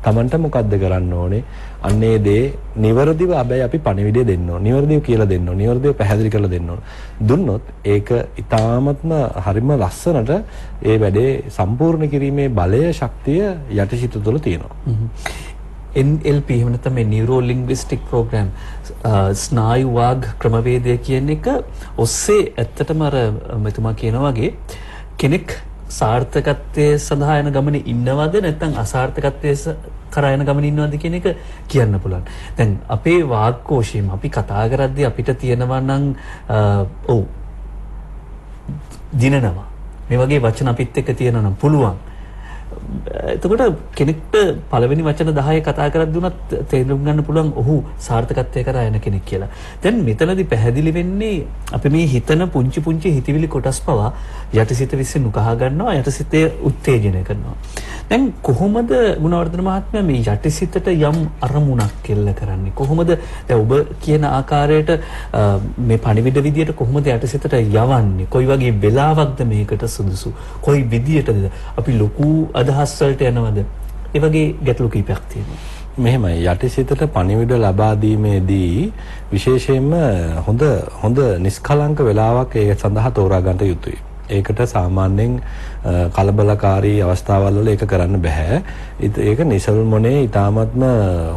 තමන්ට මොකද්ද කරන්න ඕනේ? අන්නේ දේ නිවර්දිව අපි පණිවිඩය දෙන්න ඕනේ. නිවර්දිව කියලා දෙන්න ඕනේ. නිවර්දිව පැහැදිලි කරලා දෙන්න ඕනේ. දුන්නොත් ඒක ඊ타ත්ම හරිම ලස්සනට ඒ වැඩේ සම්පූර්ණ කිරීමේ බලය ශක්තිය යටිසිත තුළ තියෙනවා. NLP එහෙම නැත්නම් මේ නියුරෝ ලින්ග්විස්ටික් ප්‍රෝග්‍රෑම් ස්නායු වාග් ක්‍රමවේදය කියන එක ඔස්සේ ඇත්තටම අර මෙතුමා කියනවා වගේ කෙනෙක් සාර්ථකත්වයේ සඳහා යන ගමනේ ඉන්නවද නැත්නම් අසාර්ථකත්වයේ කරා යන ගමනේ ඉන්නවද කියන එක කියන්න පුළුවන්. දැන් අපේ වාග්කෝෂයෙන් අපි කතා කරද්දී අපිට තියෙනවා නම් දිනනවා මේ වගේ වචන අපිත් එක්ක තියෙනවා නම් පුළුවන්. එතකොට කෙනෙක්ට පළවෙනි වචන 10 කතා කරද්දී උනත් තේරුම් ගන්න පුළුවන් ඔහු සාර්ථකත්වයේ කරා යන කෙනෙක් කියලා. දැන් මෙතනදී පැහැදිලි වෙන්නේ අපි මේ හිතන පුංචි පුංචි හිතවිලි කොටස් පවා යටිසිත විසින් උකහා ගන්නවා, යටිසිතේ උත්තේජනය කරනවා. දැන් කොහොමද ගුණවර්ධන මහත්මයා මේ යටිසිතට යම් අරමුණක් එල්ල කරන්නේ? කොහොමද දැන් ඔබ කියන ආකාරයට මේ පණිවිඩ විදියට කොහොමද යටිසිතට යවන්නේ? කොයි වගේ වෙලාවක්ද මේකට සුදුසු? කොයි විදියටද අපි ලොකු අදහස් වලට යනවද? ඒ වගේ ගැටලු කීපයක් තියෙනවා. මෙහෙමයි යටිසිතට පණිවිඩ ලබා දීමේදී විශේෂයෙන්ම හොඳ නිස්කලංක වෙලාවක් ඒ සඳහා තෝරා ගන්න යුතුයි. ඒකට සාමාන්‍යයෙන් කලබලකාරී අවස්ථාවල් වල ඒක කරන්න බෑ. ඒක නිසල්මනේ ඊටාත්ම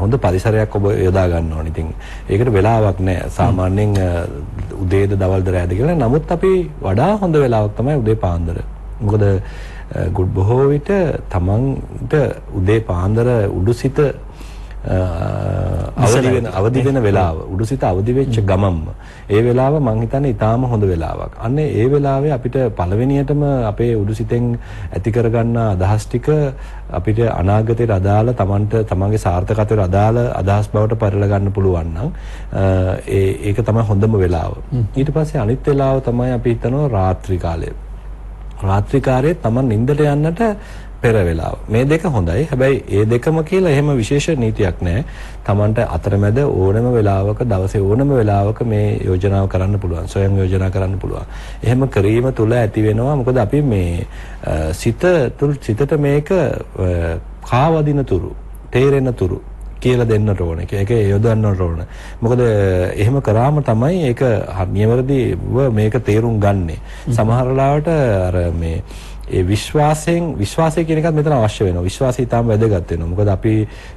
හොඳ පරිසරයක් ඔබ යොදා ගන්න ඕනේ. ඉතින් ඒකට වෙලාවක් නෑ. සාමාන්‍යයෙන් උදේද දවල්ද රැද කියලා. නමුත් අපි වඩා හොඳ වෙලාවක් තමයි උදේ පාන්දර. මොකද බොහෝ විට තමන්ට උදේ පාන්දර උඩුසිත අවදි වෙන වෙලාව උඩුසිත අවදි වෙච්ච ගමම්ම ඒ වෙලාව මං හිතන්නේ ඊටාම හොඳ වෙලාවක්. අන්නේ ඒ වෙලාවේ අපිට පළවෙනියටම අපේ උඩුසිතෙන් ඇති කරගන්න අදහස් ටික අපිට අනාගතයට අදාළ තමන්ගේ සාර්ථකත්වයට අදාළ අදහස් බවට පරිල ගන්න පුළුවන් නම් ඒක තමයි හොඳම වෙලාව. ඊට පස්සේ අනිත් වෙලාව තමයි අපි හිතනවා රාත්‍රී කාලය. රාත්‍රී කාලයේ තමන් නිින්දට යන්නට පෙර වෙලාව. මේ දෙක හොඳයි. හැබැයි ඒ දෙකම කියලා එහෙම විශේෂ නීතියක් නැහැ. Tamanට අතරමැද ඕනම වෙලාවක දවසේ ඕනම වෙලාවක මේ යෝජනාව කරන්න පුළුවන්. ස්වයං යෝජනා කරන්න පුළුවන්. එහෙම කිරීම තුළ ඇති වෙනවා. මොකද අපි මේ සිතට මේක කාවදින තුරු, තේරෙන තුරු කියලා දෙන්නට ඕනේ. ඒක යොදන්නට ඕනේ. මොකද එහෙම කරාම තමයි ඒක නියමවලදීව මේක තේරුම් ගන්නෙ. සමහර වෙලාවට අර මේ ඒ විශ්වාසය කියන එකත් මෙතන අවශ්‍ය වෙනවා. විශ්වාසය ඊටම වැදගත් වෙනවා. මොකද අපි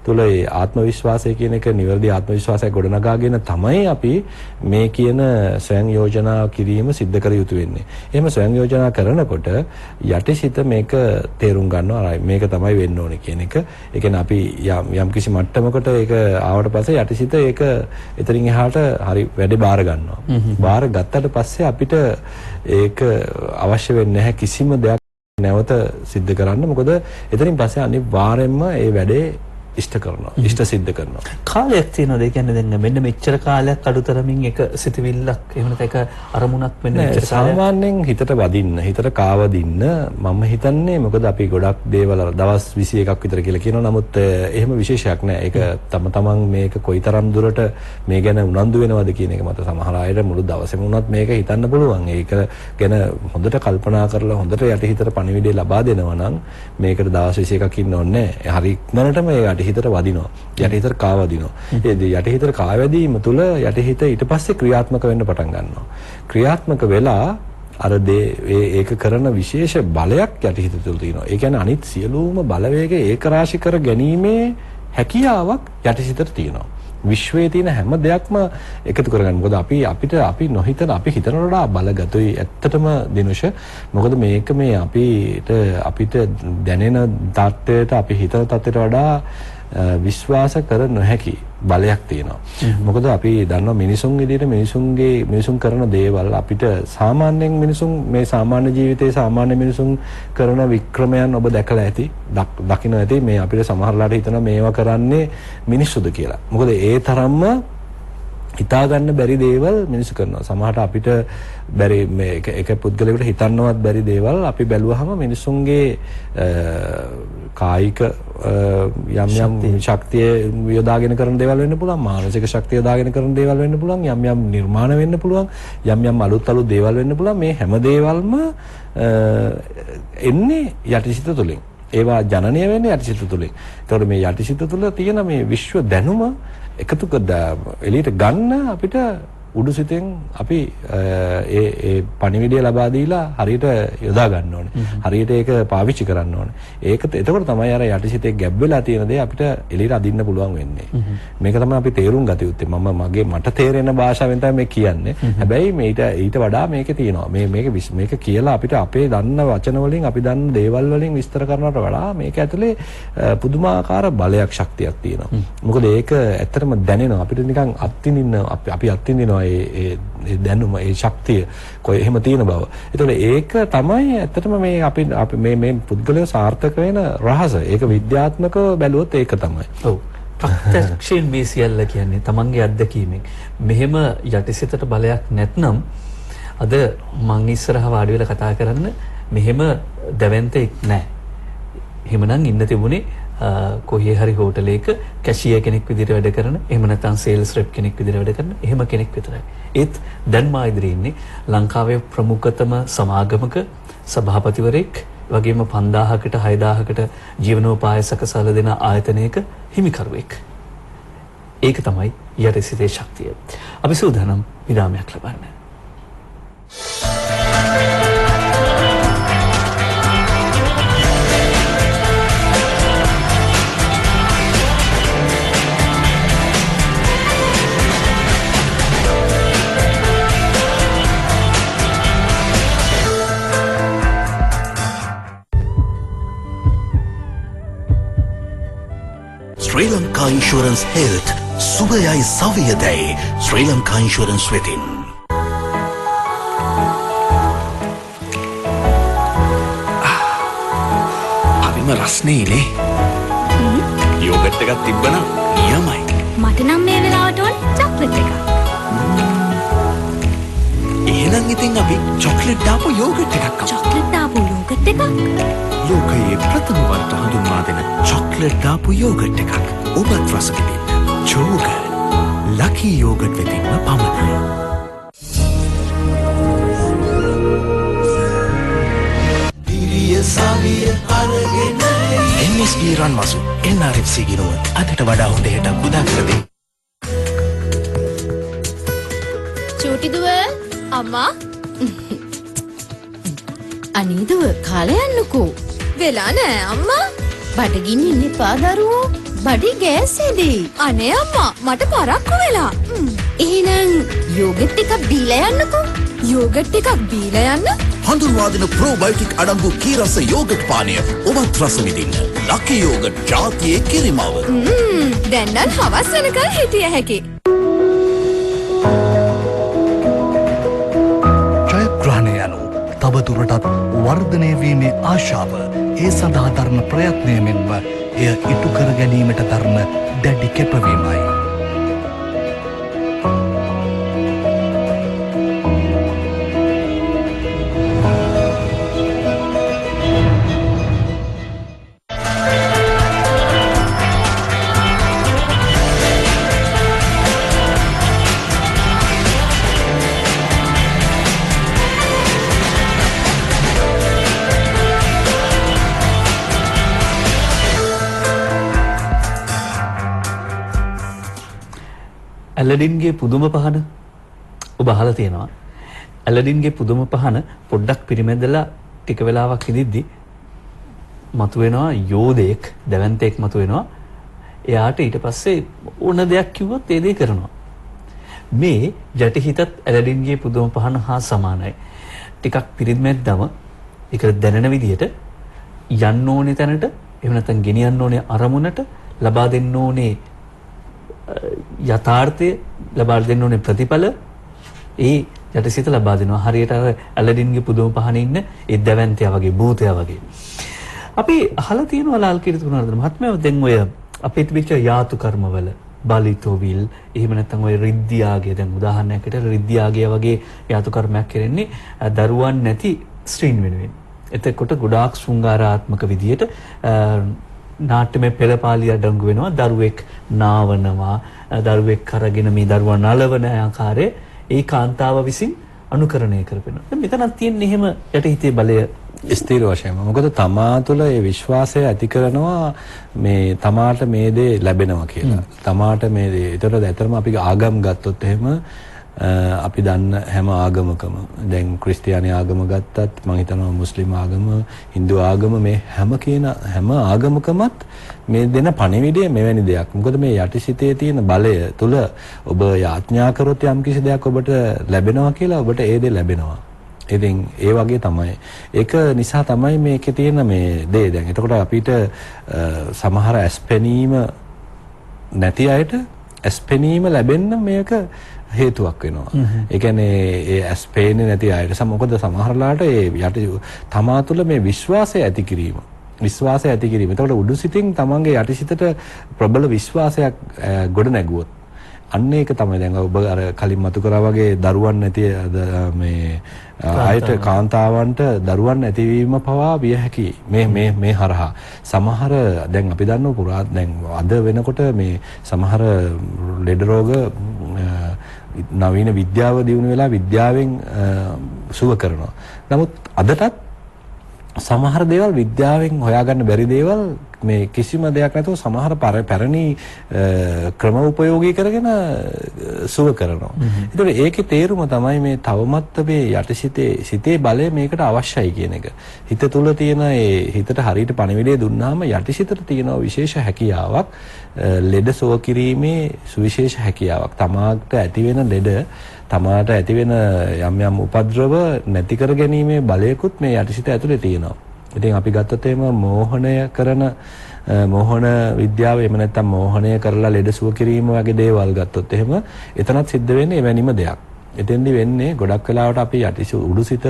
තුල ඒ ආත්ම විශ්වාසය කියන එක නිවැරදි ආත්ම විශ්වාසයක් ගොඩනගාගෙන තමයි අපි මේ කියන ස්වයං යෝජනා කිරීම සිද්ධ කර යුතු වෙන්නේ. එහෙම ස්වයං යෝජනා කරනකොට යටිසිත මේක තේරුම් ගන්නවා. මේක තමයි වෙන්න ඕනේ කියන එක. ඒ කියන්නේ අපි යම් කිසි මට්ටමකට ඒක ආවට පස්සේ යටිසිත ඒක එතනින් එහාට හරි වැඩේ බාර ගන්නවා. බාර ගත්තට පස්සේ අපිට ඒක අවශ්‍ය වෙන්නේ නැහැ කිසිම දෙයක් නැවත සිද්ධ කරන්න. මොකද එතනින් පස්සේ අනිවාර්යයෙන්ම ඒ වැඩේ ඉෂ්ට කරනවා. ඉෂ්ට සිද්ධ කරනවා. කාලයක් තියෙනවද? ඒ කියන්නේ දැන් මෙන්න මෙච්චර කාලයක් අඩුතරමින් එක සිතවිල්ලක් එහෙම නැත්නම් එක අරමුණක් වෙන්න මෙච්චර සාමාන්‍යයෙන් හිතට වදින්න, හිතට කාවදින්න මම හිතන්නේ මොකද අපි ගොඩක් දේවල් දවස් 21ක් විතර කියලා කියනවා. නමුත් එහෙම විශේෂයක් නැහැ. ඒක තමන් මේක කොයිතරම් දුරට මේ ගැන උනන්දු වෙනවද කියන එක මත සමහර අයට මුළු දවසේම වුණත් මේක හිතන්න පුළුවන්. ඒක ගැන හොඳට කල්පනා කරලා හොඳට යටිහිතට පණිවිඩය ලබා දෙනවා නම් මේකට දවස් 21ක් ඉන්න ඕනේ නැහැ. හරි ඉක්මනටම ඒ යටිහිතට වදිනවා. යටිහිතට කාවදිනවා. ඒ යටිහිතට කාවැදීම තුළ යටිහිත ඊට පස්සේ ක්‍රියාත්මක වෙන්න පටන් ගන්නවා. ක්‍රියාත්මක වෙලා අර ඒක කරන විශේෂ බලයක් යටිහිත තුළ තියෙනවා. ඒ කියන්නේ අනිත් සියලුම බලවේග ඒකරාශී කර ගැනීමේ හැකියාවක් යටිහිතට තියෙනවා. විශ්වයේ තියෙන හැම දෙයක්ම එකතු කරගන්න. මොකද අපි නොහිතන අපි හිතන වඩා බලගතුයි ඇත්තටම දිනුෂ. මොකද මේක මේ අපිට දැනෙන தත්ත්වයට අපි හිතන தත්ත්වයට වඩා විශ්වාස කර නොහැකි බලයක් තියෙනවා. මොකද අපි දන්නවා මිනිසුන් විදිහට මිනිසුන් කරන දේවල් අපිට සාමාන්‍යයෙන් මේ සාමාන්‍ය ජීවිතයේ සාමාන්‍ය මිනිසුන් කරන වික්‍රමයන් ඔබ දැකලා ඇති. දකින්න ඇති මේ අපිට සමහරලාට හිතන මේවා කරන්නේ මිනිස්සුද කියලා. මොකද ඒ තරම්ම හිතා ගන්න බැරි දේවල් මිනිස්සු කරනවා. සමහරට අපිට බැරි මේ එක පුද්ගලයෙකුට හිතන්නවත් බැරි දේවල් අපි බැලුවහම මිනිසුන්ගේ කායික යම් ශක්තිය යොදාගෙන කරන දේවල් වෙන්න පුළුවන්, මානසික ශක්තිය යොදාගෙන කරන දේවල් වෙන්න පුළුවන්, යම් නිර්මාණ වෙන්න පුළුවන්, යම් අලුත් දේවල් වෙන්න පුළුවන්. මේ හැම දේවල්ම එන්නේ යටිසිත තුළින්. ඒවා ජනනය වෙන්නේ යටිසිත තුළින්. ඒතකොට මේ යටිසිත තුළ තියෙන මේ විශ්ව දැනුම එකතු එළියට ගන්න අපිට උඩුසිතෙන් අපි ඒ පණිවිඩය ලබා දීලා හරියට යොදා ගන්න ඕනේ. හරියට ඒක පාවිච්චි කරන්න ඕනේ. එතකොට තමයි අර යටිසිතේ ගැබ් වෙලා තියෙන දේ අපිට එළියට අදින්න පුළුවන් වෙන්නේ. මේක තමයි අපි තේරුම් ගත යුත්තේ. මට තේරෙන භාෂාවෙන් තමයි මේ කියන්නේ. හැබැයි ඊට වඩා මේකේ තියෙනවා. මේක කියලා අපිට අපේ දන්න වචන වලින් අපි දන්න දේවල් වලින් විස්තර කරනවට වඩා මේක ඇතුලේ පුදුමාකාර බලයක් ශක්තියක් තියෙනවා. මොකද ඒක ඇත්තටම දැනෙනවා. අපිට නිකන් අපි අත්විඳිනවා ඒ දැනුම ඒ ශක්තිය කොයි එහෙම තියෙන බව. ඒතකොට ඒක තමයි ඇත්තටම මේ අපි මේ පුද්ගලයා සාර්ථක වෙන රහස. ඒක විද්‍යාත්මකව බැලුවොත් ඒක තමයි. ඔව්. ප්‍රත්‍යක්ෂයෙන් මේ සියල්ල කියන්නේ තමන්ගේ අත්දැකීමෙන්. මෙහෙම යටිසිතට බලයක් නැත්නම් අද මං ඉස්සරහ වාඩි වෙලා කතා කරන්න මෙහෙම දැවැන්තෙක් නැහැ. එහෙමනම් ඉන්න තිබුණේ කොහේ හරි හෝටලයක කැෂියර් කෙනෙක් විදිහට වැඩ කරන, එහෙම නැත්නම් සේල්ස් රෙප් කෙනෙක් විදිහට වැඩ කරන එහෙම කෙනෙක් විතරයි. ඒත් දැන් මා ඉදිරියේ ඉන්නේ ලංකාවේ ප්‍රමුඛතම සමාගමක සභාපතිවරයෙක්, වගේම 5000කට 6000කට ජීවනෝපාය සකසලා දෙන ආයතනයක හිමිකරුවෙක්. ඒක තමයි යටිසිතේ ශක්තිය. අපි සූදානම් විරාමයක් ලබන්න. Sri Lanka Insurance Health සුවයයි සවියදයි ශ්‍රී ලංකා ඉන්ෂුරන්ස් වෙතින්. හරිම රස්නේනේ. යෝගට් එකක් තිබ්බනම් නියමයි. මට නම් මේ වෙලාවට ඕන චොක්ලට් එකක්. එහෙනම් ඉතින් අපි චොක්ලට් දාපු යෝගට් එකක් කමු. චොක්ලට් දාපු යෝගට් යෝගට් එකක්. ලෝකයේ ප්‍රථම වරට හඳුන්වා දෙන චොක්ලට් දාපු යෝගට් එකක් ඔබත් රස විඳින්න. චෝග ලකි යෝගට් වෙතින්ම පමණයි. MSB රන්මසු NRFC ගිනුව අදට වඩා හොඳ හෙටක් උදා කර දෙයි. චූටි දුව අම්මා අනීදුව කාලය යන්නකෝ. වෙලා නෑ අම්මා. බඩගින්න ඉන්න එපා දරුවෝ. බඩේ ගෑස් එදී. අනේ අම්මා මට පරක්කු වෙලා. එහෙනම් යෝගට් එකක් බීලා යන්නකෝ. යෝගට් එකක් බීලා යන්න? හඳුන්වා දෙන ප්‍රෝබයෝටික් අඩංගු කීරස යෝගට් පානය ඔබත් රස විඳින්න. ලකි යෝගට් ජාතියේ කිරිමව. දැන් නම් හවස් වෙනකල් හිටිය හැකි. ජයග්‍රහණය යනු තවදුරටත් වර්ධනය වීමේ ආශාව ඒ සඳහා දරන ප්‍රයත්නය මෙන්ම එය ඉටු කර ගැනීමට දරන දැඩි කැපවීමයි. ඇලඩින්ගේ පුදුම පහන ඔබ අහලා තියෙනවා. ඇලඩින්ගේ පුදුම පහන පොඩ්ඩක් පිරිමැදලා ටික වෙලාවක් ඉදිද්දි මතුවෙනවා යෝධයෙක්, දැවැන්තයෙක් මතුවෙනවා. එයාට ඊට පස්සේ ඕන දෙයක් කිව්වොත් ඒ දේ කරනවා. මේ යටිහිතත් ඇලඩින්ගේ පුදුම පහන හා සමානයි. ටිකක් පිරිමැද්දම ඒක දැනෙන විදිහට යන්න ඕනේ තැනට, එහෙම නැත්නම් ගෙනියන්න ඕනේ අරමුණට, ලබා දෙන්න ඕනේ යථාර්ථය, ලබා දෙන්න ඕනේ ප්‍රතිඵල ඒ යටිසිත ලබා දෙනවා. හරියට අර ඇලඩින්ගේ පුදුම පහනේ ඉන්න ඒ දැවැන්තයා වගේ, භූතයා වගේ. අපි අහලා තියෙනවා ලාල් කීර්තිකුණාරත්න මහත්මයා දැන් ඔය අපේ තිබිච්ච යාතු කර්මවල බලිතෝවිල්, එහෙම නැත්නම් ඔය රිද්දියාගේ, දැන් උදාහරණයකට රිද්දියාගේ වගේ යාතු කර්මයක් කරන්නේ දරුවන් නැති ස්ත්‍රීන් වෙනුවෙන්. එතකොට ගොඩාක් ශෘංගාරාත්මක විදියට නාට්‍යමය පෙළපාලිය අඩංගු වෙනවා. දරුවෙක් නාවනවා, දරුවෙක් අරගෙන මේ දරුවා නලවන ආකාරය ඒ කාන්තාව විසින් අනුකරණය කරපෙනවා. දැන් මෙතනක් තියෙන්නේ එහෙම යටිහිතේ බලය ස්ථීර වශයෙන්ම. මොකද තමා තුළ ඒ විශ්වාසය ඇති කරනවා මේ තමාට මේ දේ ලැබෙනවා කියලා. තමාට මේ දේ. ඒතකොට ඇත්තටම අපි ආගම් ගත්තොත් එහෙම අපි දන්න හැම ආගමකම, දැන් ක්‍රිස්තියානි ආගම ගත්තත්, මම හිතනවා මුස්ලිම් ආගම, Hindu ආගම, මේ හැම ආගමකමත් මේ දෙන පණිවිඩය මෙවැනි දෙයක්. මොකද මේ යටිසිතේ තියෙන බලය තුල ඔබ යාඥා කරොත් යම් කිසි දෙයක් ඔබට ලැබෙනවා කියලා, ඔබට ඒ දේ ලැබෙනවා. ඉතින් ඒ වගේ තමයි. ඒක නිසා තමයි මේකේ තියෙන මේ දේ. දැන් එතකොට අපිට සමහර ඇස්පෙනීම නැති අයට ඇස්පෙනීම ලැබෙන්න මේක හේතුවක් වෙනවා. ඒ කියන්නේ ඒ ඇස් පේන්නේ නැති අයට මොකද සමහරලාට ඒ යටි තමා තුළ මේ විශ්වාසය ඇති කිරීම. එතකොට උඩුසිතින් තමන්ගේ යටිසිතට ප්‍රබල විශ්වාසයක් ගොඩ නැගුවොත් අන්න ඒක තමයි දැන් ඔබ අර කලින් මතු කරා වගේ දරුවන් නැති මේ ආයත කාන්තාවන්ට දරුවන් නැතිවීම පවා විය හැකි මේ හරහා සමහර දැන් අපි දන්නව පුරා දැන් අද වෙනකොට මේ සමහර ලෙඩ රෝග නවීන විද්‍යාව දියුණු වෙලා විද්‍යාවෙන් සුව කරනවා. නමුත් අදටත් සමහර දේවල් විද්‍යාවෙන් හොයාගන්න බැරි දේවල් මේ කිසිම දෙයක් නැතුව සමහර පැරණි ක්‍රම උපයෝගී කරගෙන සුව කරනවා. ඒතකොට ඒකේ තේරුම තමයි මේ තවමත් මේ යටිසිතේ බලය මේකට අවශ්‍යයි කියන එක. හිත තුල තියෙන ඒ හිතට හරියට පණිවිඩය දුන්නාම යටිසිතට තියෙන විශේෂ හැකියාවක්, ලෙඩ සුව කිරීමේ සුවිශේෂ හැකියාවක්. තමාට ඇති වෙන ලෙඩ, තමාට ඇති වෙන යම් උපද්‍රව නැති කර ගැනීමේ බලයකුත් මේ යටිසිත ඇතුලේ තියෙනවා. ඉතින් අපි ගත්තොත් එහෙම මෝහන විද්‍යාව, එහෙම නැත්නම් මෝහණය කරලා ලෙඩ සුව කිරීම වගේ දේවල් ගත්තොත් එහෙම එතනත් සිද්ධ වෙන්නේ එවැනිම දෙයක්. එතෙන්දි වෙන්නේ ගොඩක් වෙලාවට අපි උඩුසිත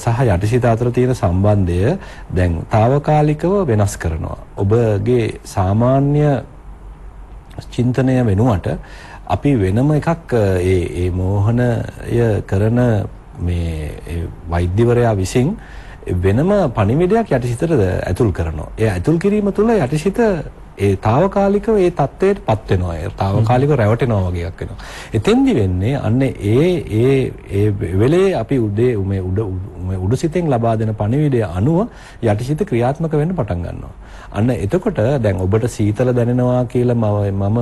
සහ යටිසිත අතර තියෙන සම්බන්ධය දැන් తాවකාලිකව වෙනස් කරනවා. ඔබගේ සාමාන්‍ය චින්තනය වෙනුවට අපි වෙනම එකක් ඒ මෝහනය කරන මේ වෛද්‍යවරයා විසින් වෙනම පණිවිඩයක් යටිසිතට ඇතුල් කරනවා. ඒ ඇතුල් කිරීම තුළ යටිසිත ඒ తాවකාලිකව ඒ தත්වයටපත් වෙනවා. ඒ తాවකාලිකව රැවටෙනවා වගේ එකක් වෙනවා. එතෙන්දි වෙන්නේ අන්න ඒ වෙලේ අපි උඩුසිතෙන් ලබා දෙන පණිවිඩය අනුව යටිසිත ක්‍රියාත්මක වෙන්න පටන් ගන්නවා. අන්න එතකොට දැන් ඔබට සීතල දැනෙනවා කියලා මම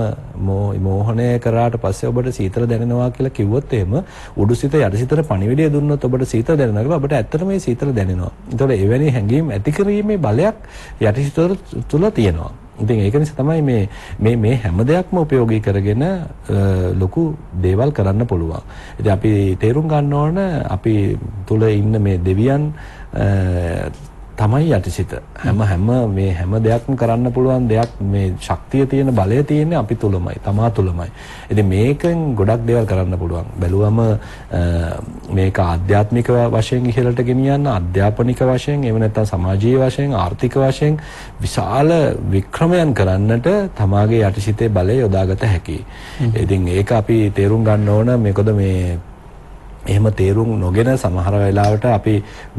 මෝහණය කරාට පස්සේ ඔබට සීතල දැනෙනවා කියලා කිව්වොත් එහෙම උඩුසිත යටිසිතට පණිවිඩය දුන්නොත් ඔබට සීතල දැනෙනවා කියලා ඔබට ඇත්තටම මේ සීතල දැනෙනවා. ඒතකොට එවැනි හැඟීම් ඇති කිරීමේ බලයක් යටිසිත තුළ තියෙනවා. ඉතින් ඒක නිසා තමයි මේ හැම දෙයක්ම ප්‍රයෝගී කරගෙන ලොකු දේවල් කරන්න පුළුවන්. ඉතින් අපි තේරුම් ගන්න ඕන අපි තුල ඉන්න මේ දෙවියන් තමයි යටිසිත. මේ හැම දෙයක්ම කරන්න පුළුවන් දෙයක් මේ ශක්තිය තියෙන බලය තියෙන්නේ අපි තුලමයි, තමා තුලමයි. ඉතින් මේකෙන් ගොඩක් දේවල් කරන්න පුළුවන්. බැලුවම මේක ආධ්‍යාත්මික වශයෙන් ඉහළට ගෙනියන්න, අධ්‍යාපනික වශයෙන්, එහෙම නැත්නම් සමාජීය වශයෙන්, ආර්ථික වශයෙන් විශාල වික්‍රමයන් කරන්නට තමාගේ යටිසිතේ බලය යොදාගත හැකියි. ඉතින් ඒක අපි තේරුම් ගන්න ඕන. මේකද මේ එහෙම තේරුම් නොගෙන සමහර වෙලාවට අපි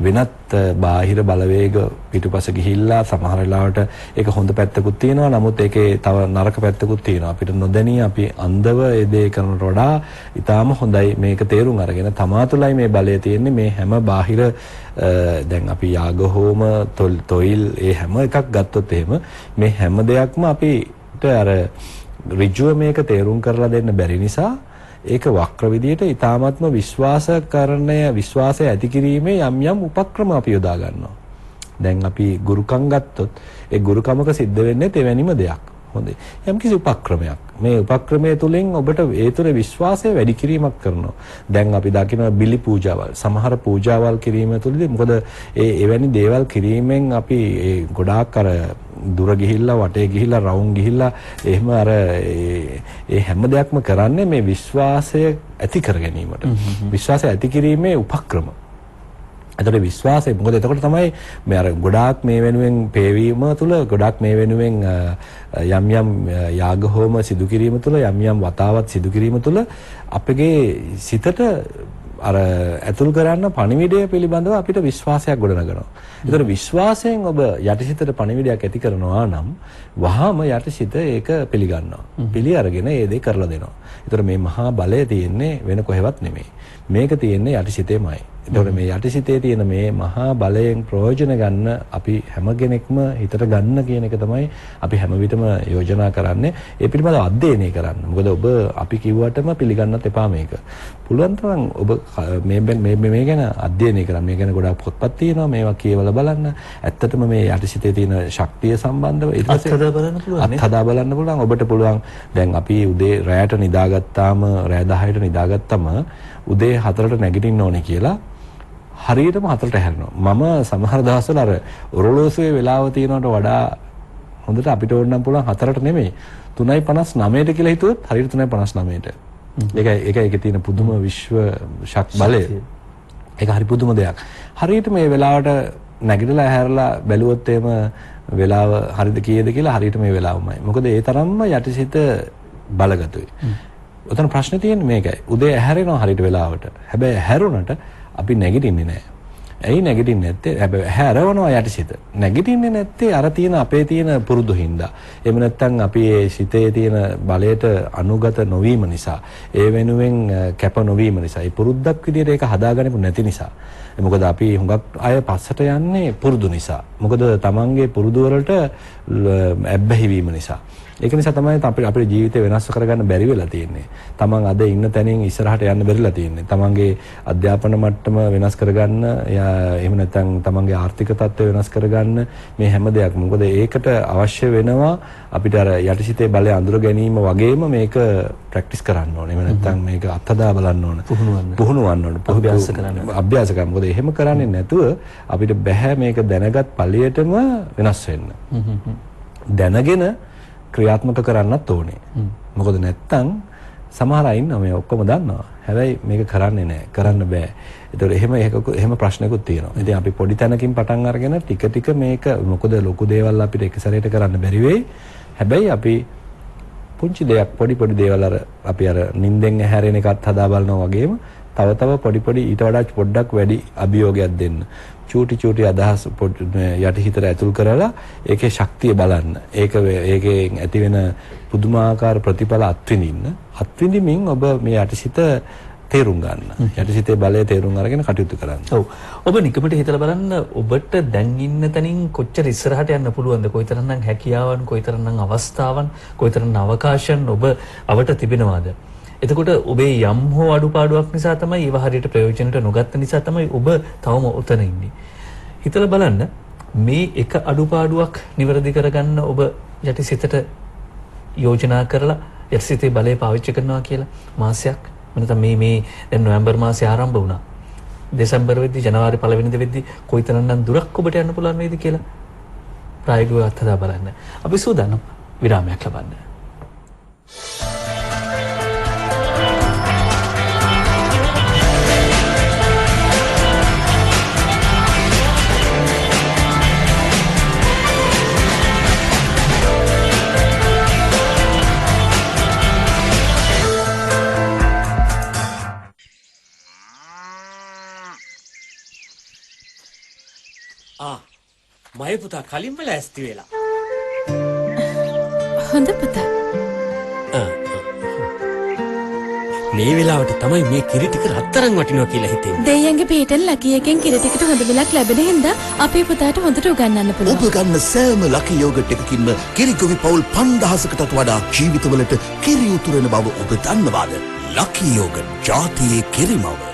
වෙනත් බාහිර බලවේග පිටුපස ගිහිල්ලා සමහර වෙලාවට ඒක හොඳ පැත්තකුත් තියෙනවා. නමුත් ඒකේ තව නරක පැත්තකුත් තියෙනවා. අපිට නොදැනී අපි අන්ධව ඒ දේ කරනට වඩා ඊටාම හොඳයි මේක තේරුම් අරගෙන තමා තුළයි මේ බලය තියෙන්නේ. මේ හැම බාහිර දැන් අපි යාග හෝම තොইল ඒ හැම එකක් ගත්තොත් එහෙම මේ හැම දෙයක්ම අපිට අර ඍජුව මේක තේරුම් කරලා දෙන්න බැරි නිසා ඒක වක්‍ර විදියට ඊ타ත්ම විශ්වාසය ඇති කිරීමේ යම් යම් උපක්‍රම අපි යොදා ගන්නවා. දැන් අපි ගුරුකම් ගත්තොත් ඒ ගුරුකමක සිද්ධ වෙන්නේ තෙවැනිම දෙයක්. හොඳයි. යම්කිසි උපක්‍රමයක්. මේ උපක්‍රමයේ තුලින් ඔබට ඒ තුළ විශ්වාසය වැඩි කිරීමක් කරනවා. දැන් අපි දකිනවා බිලි පූජාවල්. සමහර පූජාවල් කිරීම තුළදී මොකද එවැනි දේවල් කිරීමෙන් අපි ගොඩාක් අර දුර ගිහිල්ලා වටේ ගිහිල්ලා රවුම් ගිහිල්ලා එහෙම අර ඒ හැම දෙයක්ම කරන්නේ මේ විශ්වාසය ඇති කර ගැනීමට. විශ්වාසය ඇති කිරීමේ උපක්‍රම. එතකොට විශ්වාසය මොකද එතකොට තමයි මේ අර ගොඩාක් මේ වෙනුවෙන් පේවීම තුළ ගොඩාක් මේ වෙනුවෙන් යම් යම් යාග හෝම සිදු කිරීම තුළ යම් යම් වතාවත් සිදු කිරීම තුළ අපගේ සිතට අර ඇතුල් කරන්න පණිවිඩය පිළිබඳව අපිට විශ්වාසයක් ගොඩනගනවා. ඒතර විශ්වාසයෙන් ඔබ යටිසිතට පණිවිඩයක් ඇති කරනවා නම් වහාම යටිසිත ඒක පිළිගන්නවා. පිළි අරගෙන ඒ දේ කරලා දෙනවා. ඒතර මේ මහා බලය තියෙන්නේ වෙන කොහෙවත් නෙමෙයි. මේක තියෙන්නේ යටිසිතේමයි. ඒතකොට මේ යටිසිතේ තියෙන මේ මහා බලයෙන් ප්‍රයෝජන ගන්න අපි හැම කෙනෙක්ම හිතට ගන්න කියන එක තමයි අපි හැම විටම යෝජනා කරන්නේ. ඒ පිළිබඳව අධ්‍යයනය කරන්න. මොකද ඔබ අපි කිව්වටම පිළිගන්නත් එපා මේක. පුළුවන් තරම් ඔබ මේ ගැන අධ්‍යයනය කරන්න. මේ ගැන ගොඩාක් පොත්පත් තියෙනවා. මේවා කියවලා බලන්න. ඇත්තටම මේ යටිසිතේ තියෙන ශක්තිය සම්බන්ධව ඊට පස්සේ අත්හදා බලන්න පුළුවන්. ඔබට පුළුවන් දැන් අපි උදේ රැයට නිදාගත්තාම රැය 10ට නිදාගත්තම උදේ 4ට නැගිටින්න ඕනේ කියලා හරියටම 4ට හැරෙනවා. මම සමහර දවස්වල අර ඔරලෝසුවේ වෙලාව තියනවට වඩා හොඳට අපිට ඕන නම් පුළුවන් 4ට නෙමෙයි 3:59ට කියලා හිතුවොත් හරියට 3:59ට. ඒකේ තියෙන පුදුම විශ්ව ශක්ති බලය. ඒක හරි පුදුම දෙයක්. හරියට මේ වෙලාවට නැගිටලා හැරලා බැලුවොත් එහෙම වෙලාව හරිද කීයද කියලා හරියට මේ වෙලාවමයි. මොකද ඒ තරම්ම යටිසිත බලගතුයි. උතන ප්‍රශ්නේ තියෙන්නේ මේකයි. උදේ හැරෙනවා හරියට වෙලාවට. හැබැයි හැරුණට අපි නැගිටින්නේ නැහැ. ඇයි නැගිටින්නේ නැත්තේ? හැබැයි හැරවනවා යටිසිත. නැගිටින්නේ නැත්තේ අර තියෙන අපේ තියෙන පුරුදු හින්දා. එහෙම නැත්නම් අපි ඒ සිතේ තියෙන බලයට අනුගත නොවීම නිසා, ඒ වෙනුවෙන් කැප නොවීම නිසා, ඒ පුරුද්දක් විදිහට ඒක හදාගන්න නැති නිසා. මොකද අපි හුඟක් අය පස්සට යන්නේ පුරුදු නිසා. මොකද තමන්ගේ පුරුදු වලට ඇබ්බැහි වීම නිසා. ඒක නිසා තමයි අපේ ජීවිතේ වෙනස් කරගන්න බැරි වෙලා තියෙන්නේ. තමන් අද ඉන්න තැනින් ඉස්සරහට යන්න බැරිලා තියෙන්නේ. තමන්ගේ අධ්‍යාපන මට්ටම වෙනස් කරගන්න, එහෙම නැත්නම් තමන්ගේ ආර්ථික තත්ත්වය වෙනස් කරගන්න මේ හැම දෙයක්ම. මොකද ඒකට අවශ්‍ය වෙනවා අපිට අර යටිසිතේ බලය අඳුර ගැනීම වගේම මේක ප්‍රැක්ටිස් කරන්න ඕනේ. එහෙම නැත්නම් මේක අත්හදා බලන්න ඕනේ. පුහුණුවන්න ඕනේ. අභ්‍යාස කරන්න. මොකද එහෙම කරන්නේ නැතුව අපිට බෑ මේක දැනගත් ඵලයටම වෙනස් වෙන්න. දැනගෙන ක්‍රියාත්මක කරන්නත් ඕනේ. මොකද නැත්තම් සමහර අය ඉන්නවා මේ ඔක්කොම දන්නවා. හැබැයි මේක කරන්නේ නැහැ. කරන්න බෑ. ඒතකොට එහෙම ප්‍රශ්නකුත් තියෙනවා. ඉතින් අපි පොඩි තැනකින් පටන් අරගෙන ටික ටික මේක මොකද ලොකු දේවල් අපිට එක සැරේට කරන්න බැරි වෙයි. හැබැයි අපි පුංචි දෙයක් පොඩි දේවල් අපි නිින්දෙන් හැරෙන එකත් හදා බලනවා වගේම තව පොඩි ඊට වඩා පොඩ්ඩක් වැඩි අභියෝගයක් දෙන්න. චූටි අදහස් යටිහිතට ඇතුල් කරලා ඒකේ ශක්තිය බලන්න. ඒකෙන් ඇති වෙන පුදුමාකාර ප්‍රතිඵල අත්විඳිමින් ඔබ මේ යටිසිත තේරුම් ගන්න. යටිසිතේ බලය තේරුම් අරගෙන කටයුතු කරන්න. ඔව්. ඔබ නිකමට හිතලා බලන්න ඔබට දැන් ඉන්න තැනින් කොච්චර ඉස්සරහට යන්න පුළුවන්ද? කොයිතරම්නම් හැකියාවන්, කොයිතරම්නම් අවස්ථාවන්, කොයිතරම්නම් අවකාශයන් ඔබ අවට තිබෙනවාද? එතකොට ඔබේ යම් හෝ අඩුපාඩුවක් නිසා තමයි ඒව හරියට ප්‍රයෝජනට නොගත්ත නිසා තමයි ඔබ තවම උතන ඉන්නේ. හිතලා බලන්න මේ එක අඩුපාඩුවක් නිවැරදි කරගන්න ඔබ යටිසිතට යෝජනා කරලා යටිසිතේ බලය පාවිච්චි කරනවා කියලා මාසයක් නැත්නම් මේ දැන් නොවැම්බර් මාසේ ආරම්භ වුණා. දෙසැම්බර් වෙද්දි ජනවාරි 1 වෙනිදා වෙද්දි කොයිතරම්නම් දුරක් ඔබට යන්න පුළුවන් වේද කියලා ප්‍රායෝගිකව අත්දැක බලන්න. අපි සූදානම් විරාමයක් ලබන්න. මගේ පුතා කලින්ම ලෑස්ති වෙලා. හොඳ පුතා. මේ වෙලාවට තමයි මේ කිරි ටික රත්තරන් වටිනවා කියලා හිතෙන්නේ. දෙයියන්ගේ පිටෙන් ලකී එකෙන් කිරි ටිකට හොඳ මිලක් ලැබෙන හින්දා අපේ පුතාට හොඳට උගන්වන්න පුළුවන්. ඔබ ගන්න සෑම ලකි යෝගට් එකකින්ම කිරිගොවි පවුල් 5000කටත් වඩා ජීවිතවලට කිරි උතුරන බව ඔබ දන්නවාද? ලකි යෝගට් ජාතියේ කිරිමව.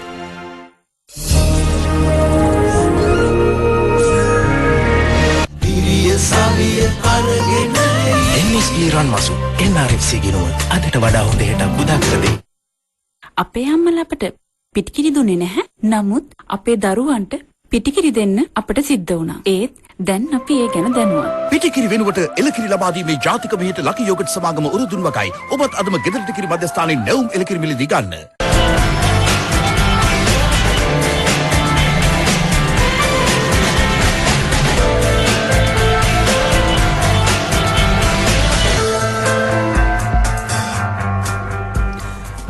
MSP රන්මසු NRFC ගෙනුව අදට වඩා හොඳ හෙටක් උදා කර දෙයි. අපේ අම්මලා අපට පිටිකිරි දුන්නේ නැහැ. නමුත් අපේ දරුවන්ට පිටිකිරි දෙන්න අපට සිද්ධ වුණා. ඒත් දැන් අපි ඒ ගැන දන්නවා. පිටිකිරි වෙනුවට එලකිරි ලබා දීමේ ජාතික මෙහෙට ලකි යෝගට් සමාගම උරුදුන් වගයි. ඔබත් අදම ගෙදරට කිරි මධ්‍යස්ථානයේ නැවුම් එලකිරි මිලදී ගන්න.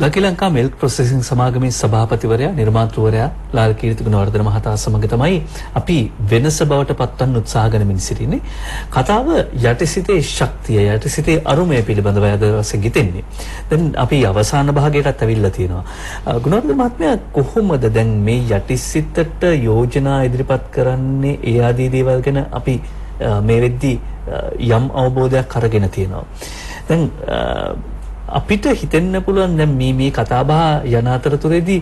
ලකි ලංකා මිල්ක් ප්‍රොසෙසිං සමාගමේ සභාපතිවරයා නිර්මාතෘවරයා ලාල් කීර්ති ගුණවර්ධන මහතා සමග තමයි අපි වෙනස බවට පත්වන්න උත්සාහ ගනිමින් සිටින්නේ. කතාව යටිසිතේ ශක්තිය, යටිසිතේ අරුමය පිළිබඳව අද වශයෙන් හිතෙන්නේ. දැන් අපි අවසාන භාගයටත් ඇවිල්ලා තියෙනවා. ගුණවර්ධන මහත්මයා කොහොමද දැන් මේ යටිසිතට යෝජනා ඉදිරිපත් කරන්නේ? ඒ ආදී දේවල් ගැන අපි මේ වෙද්දී යම් අවබෝධයක් අරගෙන තියෙනවා. දැන් අපිට හිතෙන්න පුළුවන් දැන් මේ කතාබහ යන අතරතුරේදී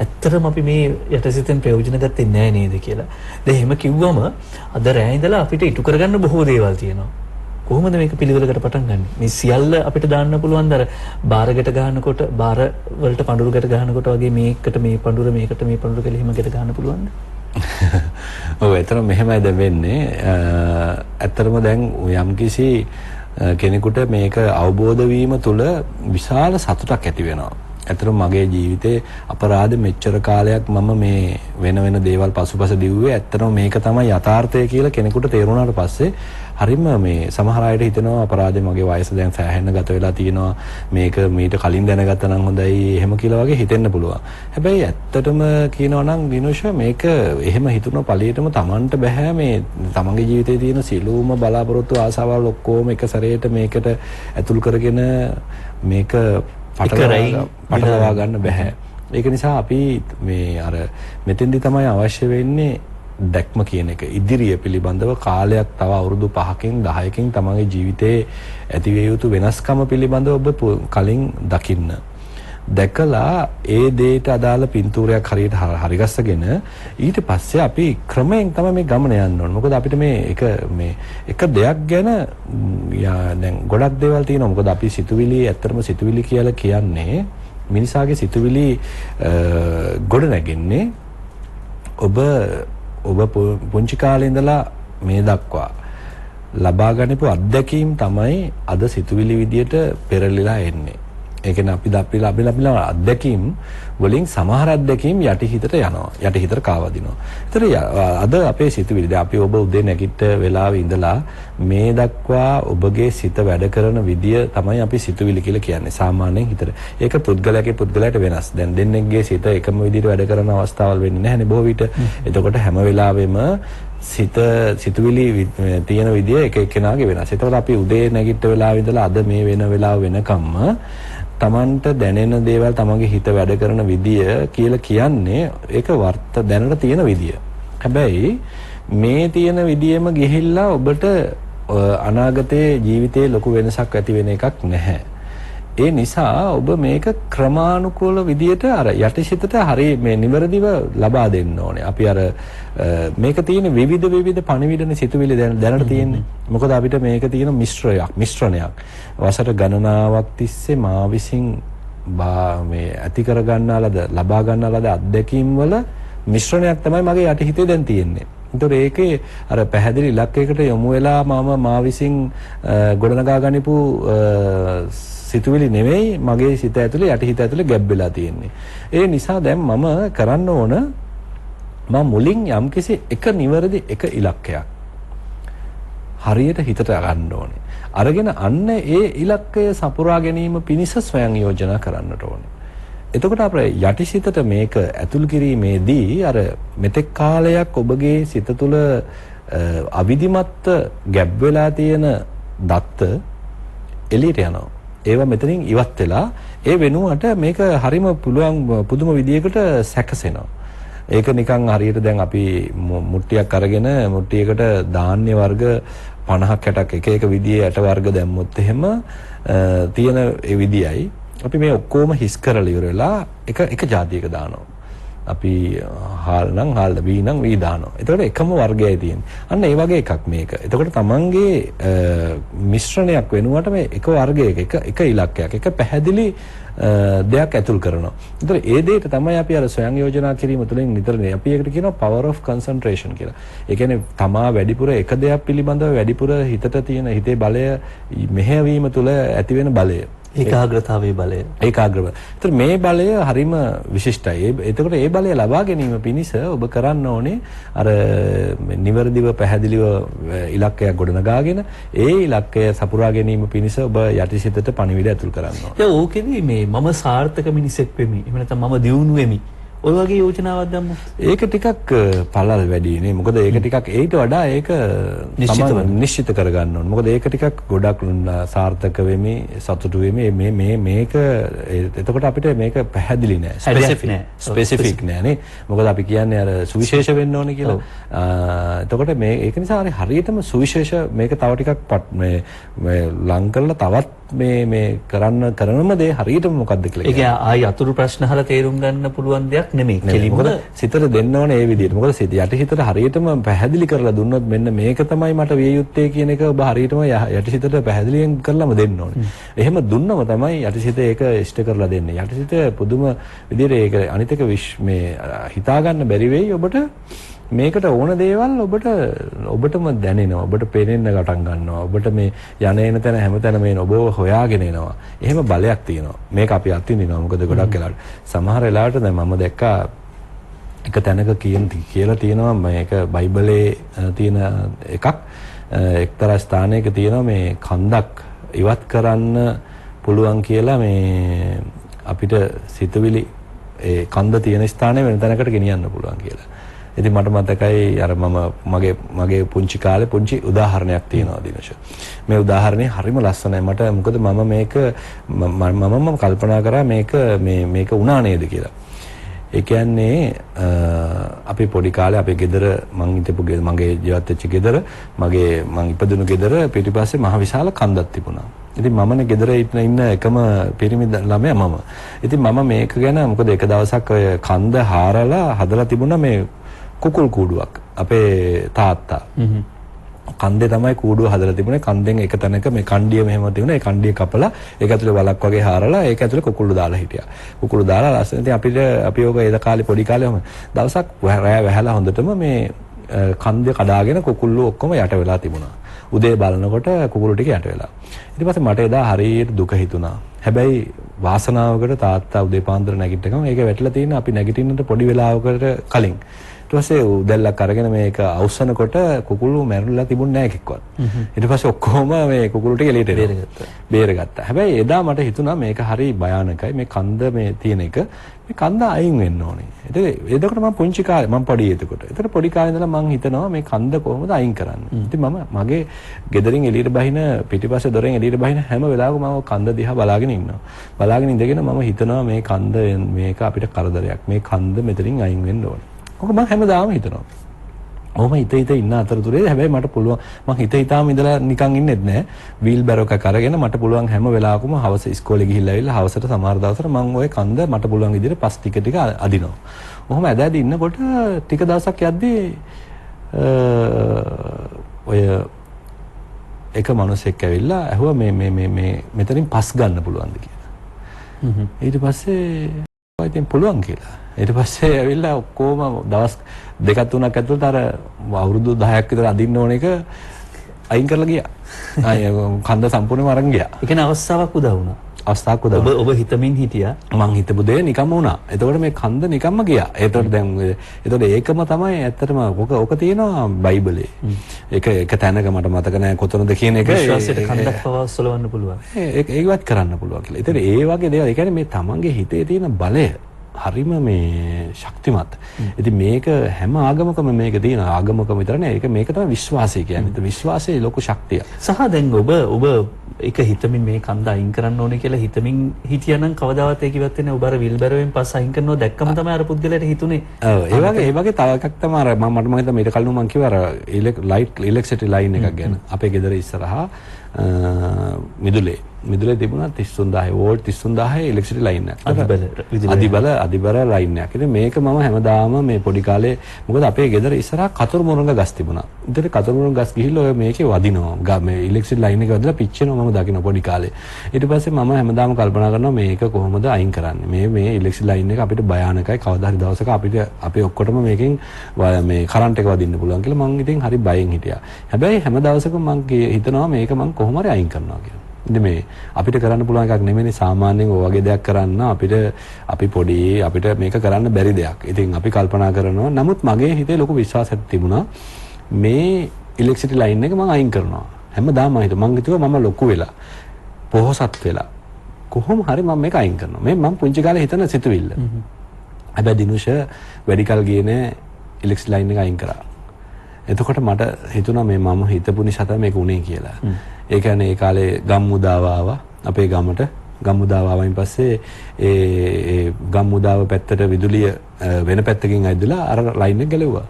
ඇත්තටම අපි මේ යටසිතෙන් ප්‍රයෝජන ගත්තේ නැහැ නේද කියලා. දැන් එහෙම කිව්වම අද රෑ ඉඳලා අපිට ඉටු කරගන්න බොහෝ දේවල් තියෙනවා. කොහොමද මේක පිළිවෙලකට පටන් ගන්නෙ? මේ සියල්ල අපිට දාන්න පුළුවන් අර බාරකට ගහනකොට බාර වලට පඳුරුකට ගහනකොට වගේ මේකට මේ පඳුර මේකට මේ පඳුර කියලා එහෙම ගෙට ගන්න පුළුවන්ද? ඔව් එතන මෙහෙමයි දැන් වෙන්නේ. ඇත්තටම දැන් යම්කිසි කෙනෙකුට මේක අවබෝධ වීම තුළ විශාල සතුටක් ඇති වෙනවා. ඇත්තටම මගේ ජීවිතේ අපරාධ මෙච්චර කාලයක් මම මේ වෙන දේවල් පසුපස දිව්වේ ඇත්තටම මේක තමයි යථාර්ථය කියලා කෙනෙකුට තේරුණාට පස්සේ හරිම මේ සමහර අයට හිතෙනවා අපරාධේ මගේ වයස දැන් සෑහෙන්න ගත වෙලා තියෙනවා මේක මීට කලින් දැනගත්තා නම් හොඳයි එහෙම කියලා වගේ හිතෙන්න පුළුවන්. හැබැයි ඇත්තටම කියනවා නම් විනුෂ මේක එහෙම හිතුන ඵලයටම Tamanට බෑ මේ තමන්ගේ ජීවිතේ තියෙන සියලුම බලාපොරොත්තු ආසාවල් ඔක්කොම එක සැරේට මේකට ඇතුල් කරගෙන මේක පටලවා ගන්න බෑ. ඒක නිසා අපි මේ අර මෙතෙන්දි තමයි අවශ්‍ය වෙන්නේ දැක්ම කියන එක. ඉදිරිය පිළිබඳව කාලයක් තව අවුරුදු 5කින් 10කින් තමන්ගේ ජීවිතයේ ඇතිවිය යුතු වෙනස්කම පිළිබඳව ඔබ කලින් දකින්න. දැකලා ඒ දේට අදාළ පින්තූරයක් හරියට හරිගස්සගෙන ඊට පස්සේ අපි ක්‍රමයෙන් තමයි මේ ගමන යන්න ඕනේ. මොකද අපිට මේ එක දෙයක් ගැන දැන් ගොඩක් දේවල් තියෙනවා. මොකද අපි ඇත්තටම සිතුවිලි කියලා කියන්නේ මිනිසාගේ සිතුවිලි ගොඩ නැගෙන්නේ ඔබ පුංචි කාලේ ඉඳලා මේ දක්වා ලබා ගන්නපු අත්දැකීම් තමයි අද සිතුවිලි විදියට පෙරලිලා එන්නේ. ඒ කියන්නේ අපි අත්දැකීම් වලින් සමහර අත්දැකීම් යටිහිතට යනවා. යටිහිතට කාවදිනවා. ඒතර අද අපේ සිතුවිලි දැන් අපි ඔබ උදේ නැගිට වෙලාවේ ඉඳලා මේ දක්වා ඔබගේ සිත වැඩ කරන විදිය තමයි අපි සිතුවිලි කියලා කියන්නේ. සාමාන්‍යයෙන් හිතට. ඒක පුද්ගලයාට වෙනස්. දැන් දෙන්නෙක්ගේ සිත එකම විදිහට වැඩ කරන අවස්ථාවල් වෙන්නේ නැහැනේ බොහෝ විට. එතකොට හැම වෙලාවෙම සිතුවිලි තියෙන විදිය එක එක්කෙනාගේ වෙනස්. ඒතකොට අපි උදේ නැගිට වෙලාවේ ඉඳලා අද මේ වෙන වෙලාව වෙනකම්ම තමන්ට දැනෙන දේවල් තමන්ගේ හිත වැඩ කරන විදිය කියලා කියන්නේ ඒක දැනට තියෙන විදිය. හැබැයි මේ තියෙන විදියම ගිහිල්ලා ඔබට අනාගතයේ ජීවිතේ ලොකු වෙනසක් ඇති වෙන එකක් නැහැ. ඒ නිසා ඔබ මේක ක්‍රමානුකූල විදියට අර යටිසිතට හරිය මේ නිවැරදිව ලබා දෙන්න ඕනේ. අපි අර මේක තියෙන විවිධ පණිවිඩනේ සිතුවිලි දැනට තියෙන්නේ. මොකද අපිට මේක තියෙන මිශ්‍රණයක්. වසර ගණනාවක් තිස්සේ මා විසින් මේ ඇති කර ගන්නාලද ලබා ගන්නාලද අත්දැකීම් වල මිශ්‍රණයක් තමයි මගේ යටිහිතේ දැන් තියෙන්නේ. ඒතකොට ඒකේ අර පැහැදිලි ඉලක්කයකට යොමු වෙලා මා විසින් ගොඩනගා ගනිපු සිතුවිලි නෙවෙයි මගේ සිත ඇතුලේ යටිහිත ඇතුලේ ගැබ් වෙලා තියෙන්නේ. ඒ නිසා දැන් මම කරන්න ඕන මම මුලින් යම්කිසි එක නිවැරදි එක ඉලක්කයක් හරියට හිතට ගන්න ඕනේ. අරගෙන අන්න ඒ ඉලක්කය සපුරා ගැනීම පිණිස ස්වයං යෝජනා කරන්නට ඕනේ. එතකොට අපේ යටිසිතට මේක ඇතුල් කිරීමේදී අර මෙතෙක් කාලයක් ඔබගේ සිත තුළ අවිධිමත් ගැබ් වෙලා තියෙන දත්ත එළියට යනවා. ඒවා මෙතනින් ඉවත් වෙලා ඒ වෙනුවට මේක හරිම පුළුවන් පුදුම විදියකට සැකසෙනවා. ඒක නිකන් හරියට දැන් අපි මුට්ටියක් අරගෙන මුට්ටියකට ධාන්‍ය වර්ග 50ක් 60ක් එක එක විදිහේ ඇට වර්ග දැම්මොත් එහෙම තියෙන ඒ විදියයි අපි මේ ඔක්කොම හිස් කරලා ඉවරලා එක જાතියක දානවා. අපි හාල් නම් හාල් වී නම් වී දානවා. එතකොට එකම වර්ගයයි තියෙන්නේ. අන්න ඒ වගේ එකක් මේක. එතකොට තමන්ගේ මිශ්‍රණයක් වෙනුවට මේ එක වර්ගයක එක ඉලක්කයක් එක පැහැදිලි දෙයක් ඇතුල් කරනවා. ඒතර ඒ දෙයට තමයි අපි අර ස්වයං යෝජනා කිරීම තුළින් නිතරනේ අපි ඒකට කියනවා power of concentration කියලා. ඒ කියන්නේ තමා වැඩිපුර එක දෙයක් පිළිබඳව වැඩිපුර හිතට තියෙන හිතේ බලය මෙහෙයවීම තුළ ඇති වෙන බලය. ඒකාග්‍රතාවයේ බලය. ඒකාග්‍රව. ඒතර මේ බලය හරිම විශිෂ්ටයි. එතකොට ඒ බලය ලබා ගැනීම පිණිස ඔබ කරන්න ඕනේ අර නිවැරදිව පැහැදිලිව ඉලක්කයක් ගොඩනගාගෙන ඒ ඉලක්කය සපුරා ගැනීම පිණිස ඔබ යටිසිතට පණිවිඩ ඇතුල් කරන්න ඕනේ. දැන් ඕකෙදි මේ මම සාර්ථක මිනිසෙක් වෙමි. එහෙම නැත්නම් මම දියුණු වෙමි. ඔය වගේ යෝජනාවක් දැම්මොත් ඒක ටිකක් පළල් වැඩි නේ. මොකද ඒක ටිකක් ඊට වඩා ඒක නිශ්චිත කරගන්න ඕනේ. මොකද ඒක ටිකක් ගොඩක් සාර්ථක වෙමි, සතුටු වෙමි. මේක එතකොට අපිට මේක පැහැදිලි නෑ. ස්පෙસિෆික් නෑ නේ. මොකද අපි කියන්නේ අර සුවිශේෂ වෙන්න ඕනේ කියලා. එතකොට ඒක නිසා හරියටම සුවිශේෂ මේක තව ටිකක් මේ ලං කරලා තවත් මේ කරනම දේ හරියටම මොකද්ද කියලා. ඒක ආයි අතුරු ප්‍රශ්න අහලා තේරුම් ගන්න පුළුවන් දෙයක් නෙමෙයි. කෙලින්ම සිතට දෙන්න ඕනේ ඒ විදිහට. මොකද යටිහිතට හරියටම පැහැදිලි කරලා දුන්නොත් මෙන්න මේක තමයි මට විය යුත්තේ කියන එක ඔබ හරියටම යටිහිතට පැහැදිලියෙන් කරලාම දෙන්න ඕනේ. එහෙම දුන්නම තමයි යටිහිත ඒක ඉෂ්ට කරලා දෙන්නේ. යටිහිත පුදුම විදිහට ඒක අනිත් එක මේ හිතා ගන්න බැරි වෙයි ඔබට මේකට ඕන දේවල් ඔබටම දැනෙනවා. ඔබට පේනෙන්න ගටන් ගන්නවා. ඔබට මේ යන එන තැන හැමතැන මේ ඔබව හොයාගෙන එනවා. එහෙම බලයක් තියෙනවා. මේක අපි අත්විඳිනවා. මොකද ගොඩක් වෙලාවට සමහර වෙලාවට දැන් මම දැක්කා එක තැනක කියලා තියෙනවා මේක බයිබලයේ තියෙන එකක්. එක්තරා ස්ථානයක තියෙනවා මේ කන්දක් ඉවත් කරන්න පුළුවන් කියලා මේ අපිට සිතුවිලි ඒ කන්ද තියෙන ස්ථානය වෙන තැනකට ගෙනියන්න පුළුවන් කියලා. ඉතින් මට මතකයි අර මගේ පුංචි කාලේ පුංචි උදාහරණයක් තියෙනවා දිනෂ. මේ උදාහරණේ හරිම ලස්සනයි. මට මොකද මම මේක මම කල්පනා කරා මේක වුණා නේද කියලා. ඒ කියන්නේ අපි පොඩි කාලේ අපේ ගෙදර මගේ ජීවත් වෙච්ච ගෙදර මං ඉපදුණු ගෙදර පිටිපස්සේ මහ විශාල කන්දක් තිබුණා. ඉතින් මමනේ ගෙදර ඉන්න එකම පිරිමි ළමයා මම. ඉතින් මම මේක ගැන මොකද එක දවසක් ඔය කන්ද හාරලා හදලා තිබුණා මේ කුකුල් කූඩුවක් අපේ තාත්තා. කන්දේ තමයි කූඩුව හදලා තිබුණේ. කන්දෙන් එක තැනක මේ කණ්ඩිය මෙහෙම තිබුණා. ඒ කණ්ඩිය කපලා ඒක ඇතුලේ වලක් වගේ හාරලා ඒක ඇතුලේ කුකුළු දාලා හිටියා. කුකුළු දාලා ලස්සන. ඉතින් අපි ඕක ඒ කාලේ පොඩි කාලේ දවසක් රෑ වැහැලා හොඳටම මේ කන්දේ කඩාගෙන කුකුල්ලු ඔක්කොම යට වෙලා තිබුණා. උදේ බලනකොට කුකුළු ටික යට වෙලා. ඊට පස්සේ මට එදා හරියට දුක හිතුණා. හැබැයි වාසනාවකට තාත්තා උදේ පාන්දර නැගිට ගමන් ඒක වැටලා තියෙන අපි නැගිටින්නට පොඩි වෙලාවකට කලින්. ඊට පස්සේ උදැල්ලක් අරගෙන මේක අවසනකොට කුකුළු මැරුණලා තිබුණේ නැහැ එකෙක්වත්. ඊට පස්සේ ඔක්කොම මේ කුකුළු ටික එළියට බේරගත්තා. හැබැයි එදා මට හිතුණා මේක හරි භයානකයි. මේ කන්ද මේ තියෙන එක මේ කන්ද අයින් වෙන්න ඕනේ. එතකොට මම පුංචි කාලේ මම පොඩි එතකොට. ඒතර පොඩි කාලේ ඉඳලා මම හිතනවා මේ කන්ද කොහොමද අයින් කරන්නේ. ඉතින් මම මගේ ගෙදරින් එළියට බහින පිටිපස්සේ දොරෙන් එළියට බහින හැම වෙලාවකම මම කන්ද දිහා බලාගෙන ඉන්නවා. බලාගෙන ඉඳගෙන මම හිතනවා මේ කන්ද මේක අපිට කරදරයක්. මේ කන්ද මෙතනින් අයින් වෙන්න ඕනේ. ඔක මම හැමදාම හිතනවා. ඔහොම හිත ඉන්න අතරතුරේ හැබැයි මට පුළුවන් මම හිතාම ඉඳලා නිකන් ඉන්නෙත් නෑ. වීල් බැරෝ එකක් අරගෙන මට පුළුවන් හැම වෙලාවකම හවස ඉස්කෝලේ ගිහිල්ලා ඇවිල්ලා හවසට සමහර දවසට මම ওই කන්ද මට පුළුවන් විදිහට පස් ටික අදිනවා. ඔහොම ඇදලා ඉන්නකොට ටික දවසක් යද්දී ඔය එක මිනිහෙක් ඇවිල්ලා ඇහුවා මේ මෙතනින් පස් ගන්න පුළුවන්ද කියලා. ඊට පස්සේ ඉතින් පුළුවන් කියලා. ඊට පස්සේ ඇවිල්ලා ඔක්කොම දවස් දෙකක් තුනක් ඇතුළත අර අවුරුදු 10ක් විතර අදින්න ඕන එක අයින් කරලා ගියා. කන්ද සම්පූර්ණයෙන්ම අරන් ගියා. ඒ කියන්නේ අවස්ථාවක් උදා වුණා. අවස්ථාවක් උදා වුණා. ඔබ හිතමින් හිටියා. මං හිතපු දේ නිකම්ම වුණා. එතකොට මේ කන්ද නිකම්ම ගියා. එතකොට දැන් එතකොට ඒකම තමයි ඇත්තටම ඔක තියෙනවා බයිබලේ. ඒක තැනක මට මතක නැහැ කොතනද කියන එක. විශ්වාසයට කන්දක් පවා සලවන්න පුළුවන්. ඒකවත් කරන්න පුළුවන් කියලා. ඒතර ඒ වගේ දේවල්. ඒ කියන්නේ මේ තමන්ගේ හිතේ තියෙන බලය හරිම මේ ශක්තිමත්. ඉතින් මේක හැම ආගමකම මේක තියෙන ආගමකම විතර නේ. මේක තමයි විශ්වාසය කියන්නේ. විශ්වාසයේ ලොකු ශක්තිය. සහ දැන් ඔබ එක හිතමින් මේ කන්ද අයින් කරන්න ඕනේ කියලා හිතමින් හිටියනම් කවදාවත් ඒක ඉවත් වෙන්නේ ඔබ අර විල්බරවෙන් පස්ස අයින් කරනවා දැක්කම තමයි අර පුද්ගලයාට හිතුනේ. ඔව් ඒ වගේ තව එකක් තමයි අර මම හිතා මීට කලින් මම කිව්වා අර ඉලෙක්ට්‍රිසිටි ලයින් එකක් ගැන. අපේ ගෙදර ඉස්සරහා මිදුලේ තිබුණා 33000 වෝල්ට් 33000 ඉලෙක්ට්‍රිසිටි ලයින් එකක්. අධිබල ලයින් එකක්. ඉතින් මේක මම හැමදාම මේ පොඩි කාලේ මොකද අපේ ගෙදර ඉස්සරහා කතුරු මුරංග ගස් තිබුණා. ඉතින් කතුරු මුරංග ගස් ගිහිල්ලා ඔය මේකේ වදිනවා. මේ ඉලෙක්ට්‍රිසිටි ලයින් එක වදලා පිච්චෙනවා මම දකින්න පොඩි කාලේ. ඊට පස්සේ මම හැමදාම කල්පනා කරනවා මේක කොහොමද අයින් කරන්නේ. මේ ඉලෙක්ට්‍රිසිටි ලයින් එක අපිට භයානකයි. කවදා හරි දවසක අපි ඔක්කොටම මේකෙන් මේ කරන්ට් එක වදින්න පුළුවන් කියලා මම ඉතින් හරි බයෙන් හිටියා. හැබැයි හැම දවසකම මම හිතනවා මේක මම කොහොම හරි අයින් කරනවා කියලා. ඉතින් මේ අපිට කරන්න පුළුවන් එකක් නෙමෙයි සාමාන්‍යයෙන් ඔය වගේ දෙයක් කරන්න අපි පොඩි අපිට මේක කරන්න බැරි දෙයක්. ඉතින් අපි කල්පනා කරනවා. නමුත් මගේ හිතේ ලොකු විශ්වාසයක් තිබුණා මේ ඉලෙක්ට්‍රිසිටි ලයින් එක මම අයින් කරනවා. හැමදාම මම හිතුවා මම ලොකු වෙලා පොහොසත් වෙලා කොහොම හරි මම මේක අයින් කරනවා. මේ මම පුංචි කාලේ හිතන සිතුවිල්ල. හැබැයි දිනුෂ වැඩි කල් ගියේ නෑ ඉලෙක්ට්‍රිසිටි ලයින් එක අයින් කරා. එතකොට මට හිතුණා මේ මම හිතපු නිසා තමයි මේක උනේ කියලා. ඒ කියන්නේ ඒ කාලේ ගම්මුදාව ආවා අපේ ගමට. ගම්මුදාව ආවයින් පස්සේ ඒ ගම්මුදාව පැත්තට විදුලිය වෙන පැත්තකින් ඇදලා අර ලයින් එක ගැලෙව්වා.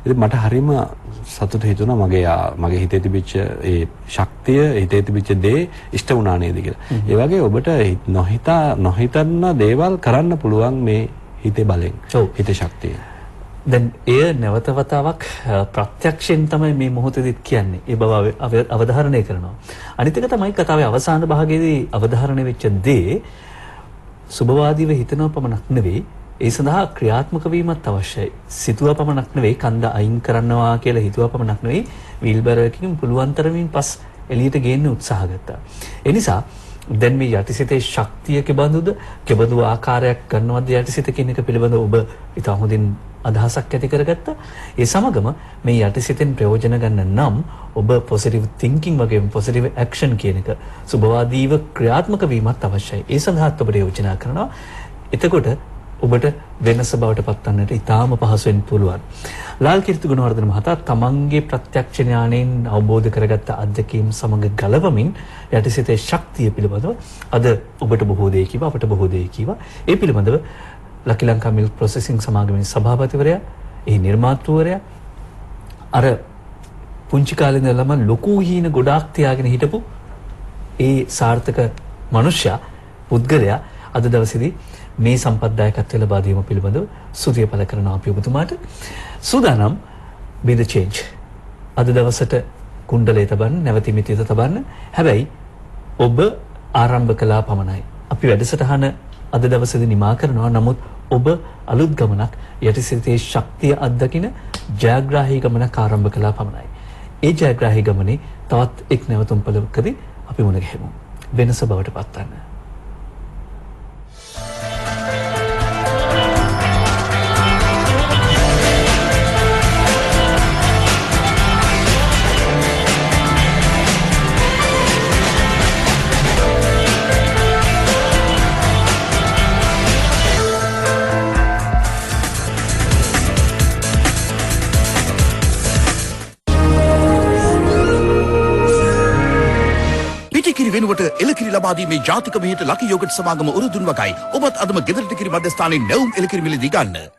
ඉතින් මට හරිම සතුට හිතුණා මගේ හිතේ තිබිච්ච ඒ ශක්තිය හිතේ තිබිච්ච දේ ඉෂ්ට වුණා නේද කියලා. ඒ වගේ ඔබට නොහිතන්න දේවල් කරන්න පුළුවන් මේ හිතේ බලෙන්. හිතේ ශක්තිය. දැන් එය නැවත වතාවක් ප්‍රත්‍යක්ෂයෙන් තමයි මේ මොහොතේදීත් කියන්නේ. ඒ බව අවධාරණය කරනවා. අනිත් එක තමයි කතාවේ අවසාන භාගයේදී අවධාරණය වෙච්ච දේ සුබවාදීව හිතනව පමණක් නෙවෙයි ඒ සඳහා ක්‍රියාත්මක වීමත් අවශ්‍යයි. සිතුවා පමණක් නෙවෙයි කන්ද අයින් කරනවා කියලා හිතුවා පමණක් නෙවෙයි වීල්බරයකින් පුළුවන් තරමින් පස් එළියට ගේන්න උත්සාහ ගත්තා. ඒ නිසා දැන් මේ යටිසිතේ ශක්තිය කෙබඳු ආකාරයක් ගන්නවද යටිසිත කියන එක පිළිබඳව ඔබ ඉතා හොඳින් අදහසක් ඇති කරගත්තා. ඒ සමගම මේ යටිසිතෙන් ප්‍රයෝජන ගන්න නම් ඔබ පොසිටිව් තින්කින් වගේම පොසිටිව් ඇක්ෂන් කියන එක සුබවාදීව ක්‍රියාත්මක වීමත් අවශ්‍යයි. ඒ සඳහාත් ඔබට යෝජනා කරනවා. එතකොට ඔබට වෙනස බවට පත්වන්නට ඉතාම පහසුවෙන් පුළුවන්. ලාල් කීර්ති ගුණවර්ධන මහතා තමන්ගේ ප්‍රත්‍යක්ෂ ඥාණයෙන් අවබෝධ කරගත්ත අත්දැකීම් සමග ගලවමින් යටිසිතේ ශක්තිය පිළිබඳව අද ඔබට බොහෝ දේ කිව්වා අපට බොහෝ දේ කිව්වා. ඒ පිළිබඳව ලකි ලංකා මිල්ක් ප්‍රොසෙසිං සමාගමේ සභාපතිවරයා, එහි නිර්මාතෘවරයා, අර පුංචි කාලේ ඉඳලම ලොකු හීන ගොඩාක් තියාගෙන හිටපු ඒ සාර්ථක මනුෂ්‍යයා පුද්ගලයා අද දවසේදී මේ සම්පත්දායකත්වය ලබා දීම පිළිබඳව සුදිය පළ කරනවා අපි ඔබතුමාට. සූදානම් be the change. අද දවසට කුණ්ඩලයේ තබන්න, නැවතිමිතිත තබන්න. හැබැයි ඔබ ආරම්භ කළා පමණයි. අපි වැඩසටහන අද දවසේදී නිමා කරනවා. නමුත් ඔබ අලුත් ගමනක් යටිසිතේ ශක්තිය අත්දකින ජයග්‍රාහී ගමනක් ආරම්භ කළා පමණයි. ඒ ජයග්‍රාහී ගමනේ තවත් එක් නැවතුම් පළකදී අපි මුණ ගැහෙමු. වෙනස බවට පත්වන්න. වෙනුවට එලකිරි ලබා දීමේ ජාතික මෙහෙයට ලකි යෝගට් සමාගම උරුදුන් වගයි. ඔබත් අදම ගෙදරට කිරි මධ්‍යස්ථානයේ නැවුම් එලකිරි මිලදී ගන්න.